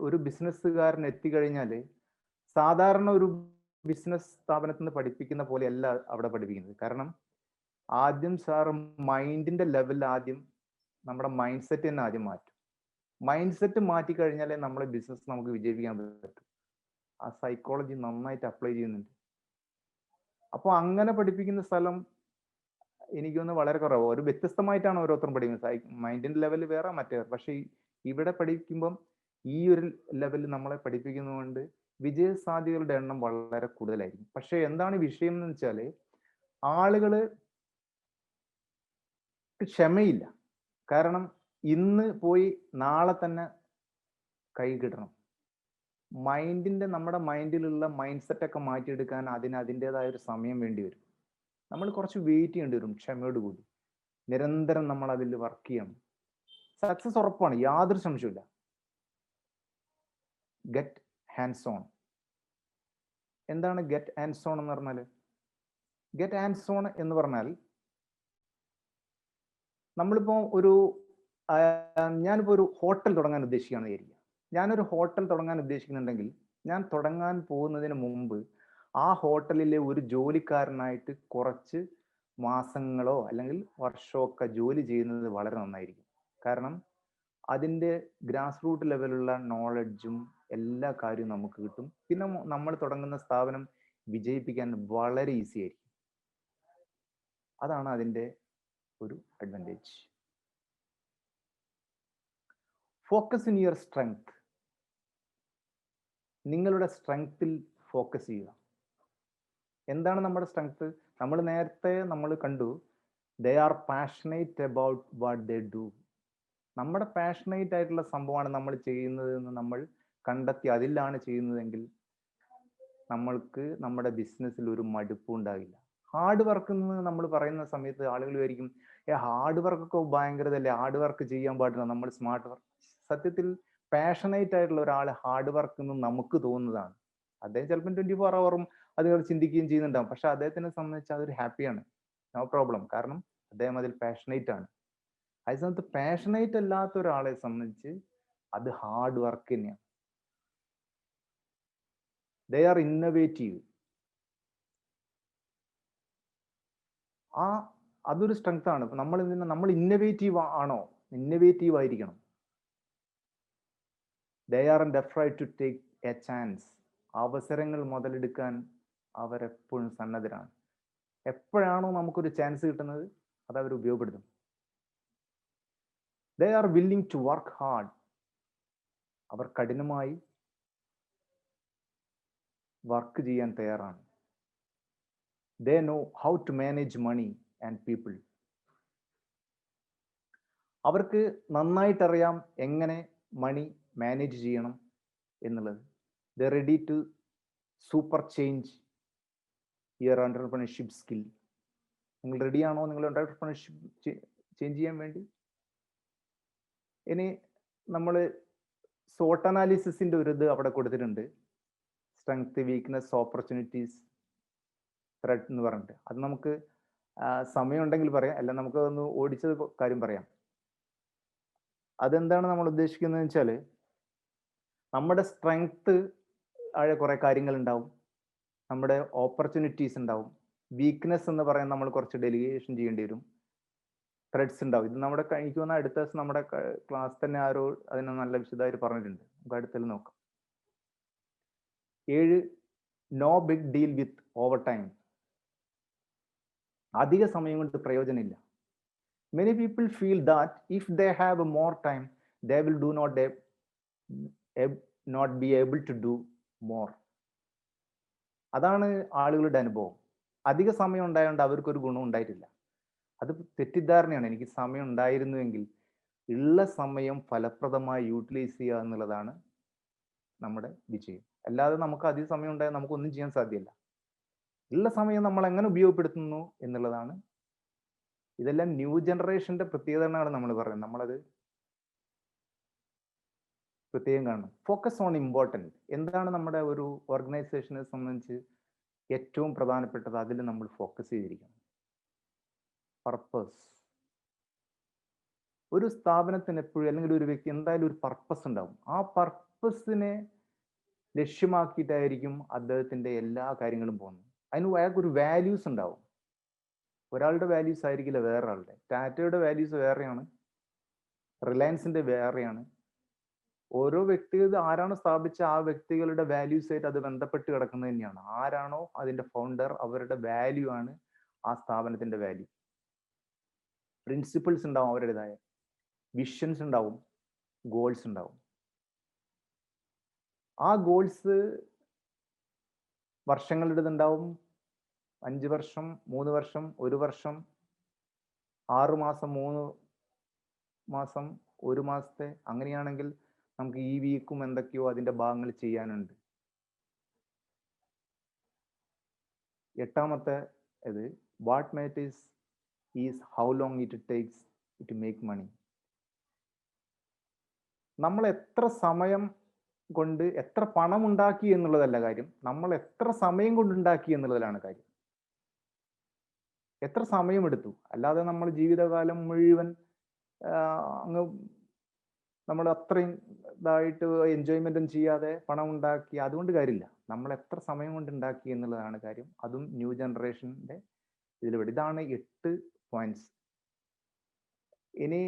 ഒരു ബിസിനസ്സുകാരൻ എത്തിക്കഴിഞ്ഞാൽ സാധാരണ ഒരു ബിസിനസ് സ്ഥാപനത്തിൽ നിന്ന് പഠിപ്പിക്കുന്ന പോലെയല്ല അവിടെ പഠിപ്പിക്കുന്നത്. കാരണം ആദ്യം സാറ് മൈൻഡിന്റെ ലെവലിൽ ആദ്യം നമ്മുടെ മൈൻഡ് സെറ്റ് തന്നെ ആദ്യം മാറ്റും. മൈൻഡ് സെറ്റ് മാറ്റി കഴിഞ്ഞാലേ നമ്മളെ ബിസിനസ് നമുക്ക് വിജയിപ്പിക്കാൻ പറ്റും. ആ സൈക്കോളജി നന്നായിട്ട് അപ്ലൈ ചെയ്യുന്നുണ്ട്. അപ്പോൾ അങ്ങനെ പഠിപ്പിക്കുന്ന സ്ഥലം എനിക്കൊന്ന് വളരെ കുറവ്. ഒരു വ്യത്യസ്തമായിട്ടാണ് ഓരോരുത്തരും പഠിക്കുന്നത്. മൈൻഡിന്റെ ലെവൽ വേറെ മറ്റേ, പക്ഷെ ഇവിടെ പഠിക്കുമ്പം ഈ ഒരു ലെവലിൽ നമ്മളെ പഠിപ്പിക്കുന്നതുകൊണ്ട് വിജയ സാധ്യതകളുടെ എണ്ണം വളരെ കൂടുതലായിരിക്കും. പക്ഷെ എന്താണ് വിഷയം എന്ന് വെച്ചാൽ ആളുകള് ക്ഷമയില്ല. കാരണം ഇന്ന് പോയി നാളെ തന്നെ കൈ കിട്ടണം. നമ്മുടെ മൈൻഡിലുള്ള മൈൻഡ് സെറ്റ് ഒക്കെ മാറ്റിയെടുക്കാൻ അതിൻ്റെതായ ഒരു സമയം വേണ്ടി വരും. നമ്മൾ കുറച്ച് വെയിറ്റ് ചെയ്യേണ്ടി വരും. ക്ഷമയോട് കൂടി നിരന്തരം നമ്മൾ അതിൽ വർക്ക് ചെയ്യണം. സക്സസ് ഉറപ്പാണ്, യാതൊരു സംശയമില്ല. Get hands on. എന്താണ് ഗെറ്റ് ഹാൻഡ്സ് ഓൺ എന്ന് പറഞ്ഞാൽ? ഗെറ്റ് ഹാൻഡ്സ് ഓൺ എന്ന് പറഞ്ഞാൽ നമ്മളിപ്പോൾ ഞാനിപ്പോൾ ഒരു ഹോട്ടൽ തുടങ്ങാൻ ഉദ്ദേശിക്കുകയാണെന്ന് വിചാരിക്കുക. ഞാനൊരു ഹോട്ടൽ തുടങ്ങാൻ ഉദ്ദേശിക്കുന്നുണ്ടെങ്കിൽ ഞാൻ തുടങ്ങാൻ പോകുന്നതിന് മുമ്പ് ആ ഹോട്ടലിലെ ഒരു ജോലിക്കാരനായിട്ട് കുറച്ച് മാസങ്ങളോ അല്ലെങ്കിൽ വർഷമൊക്കെ ജോലി ചെയ്യുന്നത് വളരെ നന്നായിരിക്കും. കാരണം അതിൻ്റെ ഗ്രാസ് റൂട്ട് ലെവലുള്ള നോളജും എല്ലാ കാര്യവും നമുക്ക് കിട്ടും. പിന്നെ നമ്മൾ തുടങ്ങുന്ന സ്ഥാപനം വിജയിപ്പിക്കാൻ വളരെ ഈസി ആയിരിക്കും. അതാണ് അതിൻ്റെ ഒരു advantage. Focus in your strength. നിങ്ങളുടെ സ്ട്രെങ്ത്തിൽ ഫോക്കസ് ചെയ്യുക. എന്താണ് നമ്മുടെ സ്ട്രെങ്ത്? നേരത്തെ നമ്മൾ കണ്ടു, they are passionate about what they do. നമ്മുടെ പാഷനേറ്റ് ആയിട്ടുള്ള സംഭവമാണ് നമ്മൾ ചെയ്യുന്നത് എന്ന് നമ്മൾ കണ്ടെത്തി അതിലാണ് ചെയ്യുന്നതെങ്കിൽ നമ്മൾക്ക് നമ്മുടെ ബിസിനസ്സിൽ ഒരു മടുപ്പും ഉണ്ടാകില്ല. ഹാർഡ് വർക്ക് എന്ന് നമ്മൾ പറയുന്ന സമയത്ത് ആളുകൾ വിചാരിക്കും, ഹാർഡ് വർക്കൊക്കെ ഭയങ്കരതല്ലേ, ഹാർഡ് വർക്ക് ചെയ്യാൻ പാടില്ല, നമ്മൾ സ്മാർട്ട് വർക്ക്. സത്യത്തിൽ പാഷനേറ്റ് ആയിട്ടുള്ള ഒരാൾ ഹാർഡ് വർക്ക് എന്ന് നമുക്ക് തോന്നുന്നതാണ്. അദ്ദേഹം ചിലപ്പോൾ 24 ഹവറും അതുകൾ ചിന്തിക്കുകയും ചെയ്യുന്നുണ്ടാവും. പക്ഷെ അദ്ദേഹത്തിനെ സംബന്ധിച്ച് അതൊരു ഹാപ്പിയാണ്, നോ പ്രോബ്ലം. കാരണം അദ്ദേഹം അതിൽ പാഷനേറ്റ് ആണ്. അതേസമയത്ത് പാഷനേറ്റ് അല്ലാത്ത ഒരാളെ സംബന്ധിച്ച് അത് ഹാർഡ് വർക്ക് തന്നെയാണ്. They are innovative. അതൊരു സ്ട്രെങ്ത് ആണ്. നമ്മൾ ഇന്നോവേറ്റീവ് ആണോ? ഇന്നോവേറ്റീവ് ആയിരിക്കണം. They aren't afraid to take a chance. അവസരങ്ങൾ മുതലെടുക്കാൻ അവരെപ്പോഴും സന്നദ്ധരാണ്. എപ്പോഴാണോ നമുക്കൊരു ചാൻസ് കിട്ടുന്നത് അത് അവർ ഉപയോഗപ്പെടുത്തും. They are willing to work hard. അവർ കഠിനമായി വർക്ക് ചെയ്യാൻ തയ്യാറാണ്. They know how to manage money and people. അവർക്ക് നന്നായിട്ടറിയാം എങ്ങനെ മണി മാനേജ് ചെയ്യണം എന്നുള്ളത്. They ready to super change your entrepreneurship skill. നിങ്ങൾ റെഡിയാണോ നിങ്ങളുടെ എന്റർപ്രണർഷിപ്പ് ചേഞ്ച് ചെയ്യാൻ വേണ്ടി? ഇനി നമ്മൾ സോട്ട് അനാലിസിസിന്റെ ഒരു ഇത് അവിടെ കൊടുത്തിട്ടുണ്ട്. സ്ട്രെങ്ത്, വീക്ക്നെസ്, ഓപ്പർച്യൂണിറ്റീസ്, ത്രെഡ് എന്ന് പറഞ്ഞിട്ട്. അത് നമുക്ക് സമയം ഉണ്ടെങ്കിൽ പറയാം, അല്ല നമുക്ക് ഒന്ന് ഓടിച്ചത് കാര്യം പറയാം. അതെന്താണ് നമ്മൾ ഉദ്ദേശിക്കുന്നത് വെച്ചാൽ, നമ്മുടെ സ്ട്രെങ്ത് കുറെ കാര്യങ്ങൾ ഉണ്ടാവും, നമ്മുടെ ഓപ്പർച്യൂണിറ്റീസ് ഉണ്ടാവും. വീക്ക്നെസ് എന്ന് പറയുന്നത് നമ്മൾ കുറച്ച് ഡെലിഗേഷൻ ചെയ്യേണ്ടി വരും. ത്രെഡ്സ് ഉണ്ടാവും. ഇത് നമ്മുടെ എനിക്ക് തോന്നുന്ന അടുത്ത ദിവസം നമ്മുടെ ക്ലാസ് തന്നെ ആരോ അതിനെ നല്ല വിശദമായിട്ട് പറഞ്ഞിട്ടുണ്ട്. നമുക്ക് അടുത്തതിൽ നോക്കാം. 7, no big deal with over time. അധിക സമയം കൊണ്ട് പ്രയോജനമില്ല. Many people feel that if they have more time, they will not be able to do more. അതാണ് ആളുകളുടെ അനുഭവം. അധിക സമയം ഉണ്ടായതുകൊണ്ട് അവർക്കൊരു ഗുണം ഉണ്ടായിട്ടില്ല. അത് തെറ്റിദ്ധാരണയാണ്. എനിക്ക് സമയം ഉണ്ടായിരുന്നുവെങ്കിൽ ഉള്ള സമയം ഫലപ്രദമായി യൂട്ടിലൈസ് ചെയ്യുക എന്നുള്ളതാണ് നമ്മുടെ വിജയം. അല്ലാതെ നമുക്ക് അധിക സമയം ഉണ്ടായാൽ നമുക്കൊന്നും ചെയ്യാൻ സാധ്യമല്ല. ഉള്ള സമയം നമ്മൾ എങ്ങനെ ഉപയോഗപ്പെടുത്തുന്നു എന്നുള്ളതാണ് ഇതെല്ലാം ന്യൂ ജനറേഷന്റെ പ്രത്യേകതകളാണ് നമ്മൾ പറയുന്നത്. നമ്മളത് പ്രത്യേകം കാണണം. Focus on important. എന്താണ് നമ്മുടെ ഒരു ഓർഗനൈസേഷനെ സംബന്ധിച്ച് ഏറ്റവും പ്രധാനപ്പെട്ടത്, അതിൽ നമ്മൾ ഫോക്കസ് ചെയ്തിരിക്കണം. പർപ്പസ്. ഒരു സ്ഥാപനത്തിന് എപ്പോഴും അല്ലെങ്കിൽ ഒരു വ്യക്തി എന്തായാലും ഒരു പർപ്പസ് ഉണ്ടാവും. ആ പർപ്പസിനെ ലക്ഷ്യമാക്കിയിട്ടായിരിക്കും അദ്ദേഹത്തിന്റെ എല്ലാ കാര്യങ്ങളും പോകുന്നത്. അതിന് അയാൾക്കൊരു വാല്യൂസ് ഉണ്ടാവും. ഒരാളുടെ വാല്യൂസ് ആയിരിക്കില്ല വേറൊരാളുടെ. ടാറ്റയുടെ വാല്യൂസ് വേറെയാണ്, റിലയൻസിന്റെ വേറെയാണ്. ഓരോ വ്യക്തികൾ ആരാണോ സ്ഥാപിച്ച ആ വ്യക്തികളുടെ വാല്യൂസ് ആയിട്ട് അത് ബന്ധപ്പെട്ട് കിടക്കുന്നത് തന്നെയാണ്. ആരാണോ അതിന്റെ ഫൗണ്ടർ, അവരുടെ വാല്യൂ ആണ് ആ സ്ഥാപനത്തിന്റെ വാല്യൂ. പ്രിൻസിപ്പിൾസ് ഉണ്ടാവും, അവരുടേതായ വിഷൻസ് ഉണ്ടാവും, ഗോൾസ് ഉണ്ടാവും. ആ ഗോൾസ് വർഷങ്ങളുടേതുണ്ടാവും, 5 വർഷം, 3 വർഷം, 1 വർഷം, 6 മാസം, 3 മാസം, 1 മാസത്തെ. അങ്ങനെയാണെങ്കിൽ നമുക്ക് ഈ വീക്കും എന്തൊക്കെയോ അതിന്റെ ഭാഗങ്ങൾ ചെയ്യാനുണ്ട്. 8ാമത്തെ ഇത് what matters is how long it takes it make money. നമ്മൾ എത്ര സമയം കൊണ്ട് എത്ര പണം ഉണ്ടാക്കി എന്നുള്ളതല്ല കാര്യം, നമ്മൾ എത്ര സമയം കൊണ്ട് ഉണ്ടാക്കി എന്നുള്ളതിലാണ് കാര്യം. എത്ര സമയമെടുത്തു. അല്ലാതെ നമ്മൾ ജീവിതകാലം മുഴുവൻ അങ്ങ് നമ്മൾ അത്രയും ഇതായിട്ട് എൻജോയ്മെന്റും ചെയ്യാതെ പണം ഉണ്ടാക്കി അതുകൊണ്ട് കാര്യമില്ല. നമ്മൾ എത്ര സമയം കൊണ്ട് ഉണ്ടാക്കി എന്നുള്ളതാണ് കാര്യം. അതും ന്യൂ ജനറേഷന്റെ ഇതിൽ. ഇതാണ് 8 പോയിന്റ്സ്. ഇനി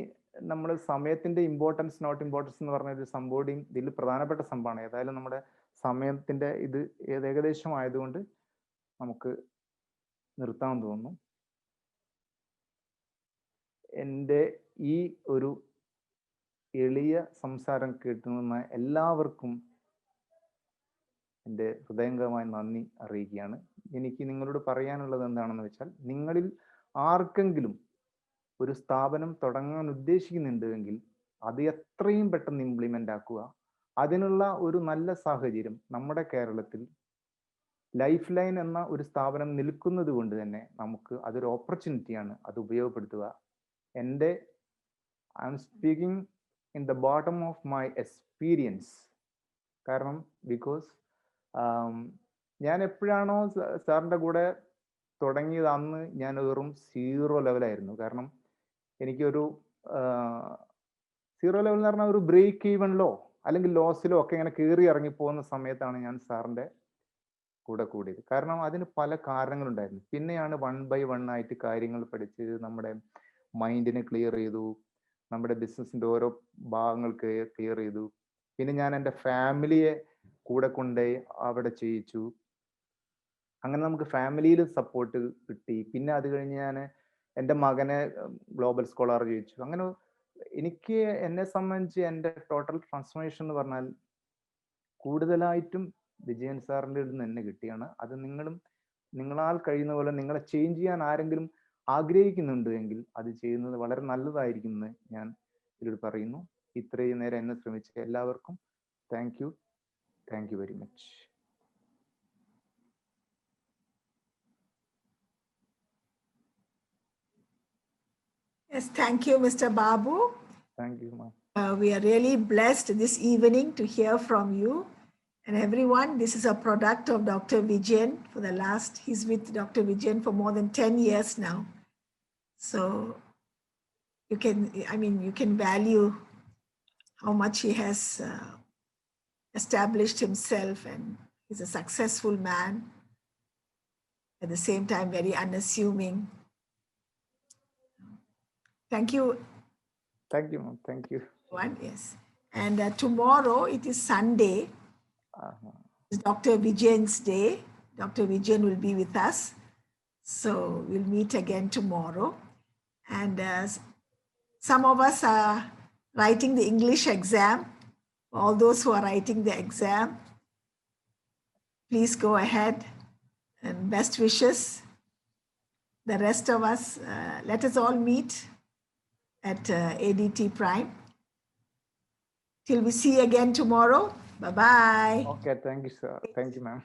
നമ്മൾ സമയത്തിന്റെ ഇമ്പോർട്ടൻസ്, നോട്ട് ഇമ്പോർട്ടൻസ് എന്ന് പറഞ്ഞ ഒരു സംഭവം ഇതിൽ പ്രധാനപ്പെട്ട സംഭവമാണ്. ഏതായാലും നമ്മുടെ സമയത്തിന്റെ ഇത് ഏകദേശം ആയതുകൊണ്ട് നമുക്ക് നിർത്താമെന്ന് തോന്നുന്നു. എൻ്റെ ഈ ഒരു എളിയ സംസാരം കേട്ടുനിന്ന എല്ലാവർക്കും എൻ്റെ ഹൃദയംഗമായ നന്ദി അറിയിക്കുകയാണ്. എനിക്ക് നിങ്ങളോട് പറയാനുള്ളത് എന്താണെന്ന് വെച്ചാൽ, നിങ്ങളിൽ ആർക്കെങ്കിലും ഒരു സ്ഥാപനം തുടങ്ങാൻ ഉദ്ദേശിക്കുന്നുണ്ടെങ്കിൽ അത് എത്രയും പെട്ടെന്ന് ഇംപ്ലിമെന്റ് ആക്കുക. അതിനുള്ള ഒരു നല്ല സാഹചര്യം നമ്മുടെ കേരളത്തിൽ ലൈഫ് ലൈൻ എന്ന ഒരു സ്ഥാപനം നിൽക്കുന്നത് കൊണ്ട് തന്നെ നമുക്ക് അതൊരു ഓപ്പർച്യൂണിറ്റിയാണ്, അത് ഉപയോഗപ്പെടുത്തുക. എൻ്റെ I M speaking in the bottom of my experience. കാരണം ബിക്കോസ് ഞാൻ എപ്പോഴാണോ സാറിൻ്റെ കൂടെ തുടങ്ങിയത് അന്ന് ഞാൻ വെറും 0 ലെവലായിരുന്നു. കാരണം എനിക്കൊരു 0 ലെവൽ എന്ന് പറഞ്ഞാൽ ഒരു ബ്രേക്ക് ഈവനിലോ അല്ലെങ്കിൽ ലോസിലോ ഒക്കെ ഇങ്ങനെ കയറി ഇറങ്ങി പോകുന്ന സമയത്താണ് ഞാൻ സാറിൻ്റെ കൂടെ കൂടിയത്. കാരണം അതിന് പല കാരണങ്ങളുണ്ടായിരുന്നു. പിന്നെയാണ് 1 by 1 ആയിട്ട് കാര്യങ്ങൾ പഠിച്ച് നമ്മുടെ മൈൻഡിനെ ക്ലിയർ ചെയ്തു, നമ്മുടെ ബിസിനസിന്റെ ഓരോ ഭാഗങ്ങൾ ക്ലിയർ ചെയ്തു. പിന്നെ ഞാൻ എൻ്റെ ഫാമിലിയെ കൂടെ കൊണ്ടുപോയി അവിടെ ചെയ്യിച്ചു. അങ്ങനെ നമുക്ക് ഫാമിലിയിൽ സപ്പോർട്ട് കിട്ടി. പിന്നെ അത് കഴിഞ്ഞ് ഞാൻ എൻ്റെ മകനെ ഗ്ലോബൽ സ്കോളർ ചെയ്യിച്ചു. അങ്ങനെ എനിക്ക് എന്നെ സംബന്ധിച്ച് എൻ്റെ ടോട്ടൽ ട്രാൻസ്ഫോർമേഷൻ എന്ന് പറഞ്ഞാൽ കൂടുതലായിട്ടും വിജയൻ സാറിൻ്റെ അടുത്ത് നിന്ന് തന്നെ കിട്ടിയാണ്. അത് നിങ്ങളാൽ കഴിയുന്ന പോലെ നിങ്ങളെ ചേഞ്ച് ചെയ്യാൻ ആരെങ്കിലും ആഗ്രഹിക്കുന്നുണ്ട് എങ്കിൽ അത് ചെയ്യുന്നത് വളരെ നല്ലതായിരിക്കുമെന്ന് ഞാൻ ഇതിലൂടെ പറയുന്നു. ഇത്രയും നേരം എന്നെ ശ്രമിച്ച എല്ലാവർക്കും thank you very much. Yes, thank you, Mr. Babu. Thank you, ma'am. We are really blessed this evening to hear from you. And everyone, this is a product of Dr. Vijayan. He's with Dr. Vijayan for more than 10 years now. So you can value how much he has established himself, and he's a successful man. At the same time, very unassuming. Thank you. Thank you, ma'am. Thank you. Yes. And tomorrow, it is Sunday. It's Dr. Vijayan's day. Dr. Vijayan will be with us. So we'll meet again tomorrow. And some of us are writing the English exam. All those who are writing the exam, please go ahead, and best wishes. The rest of us, let us all meet at ADT Prime. Till we see you again tomorrow. Bye-bye. Okay, thank you, sir. Thank you, ma'am.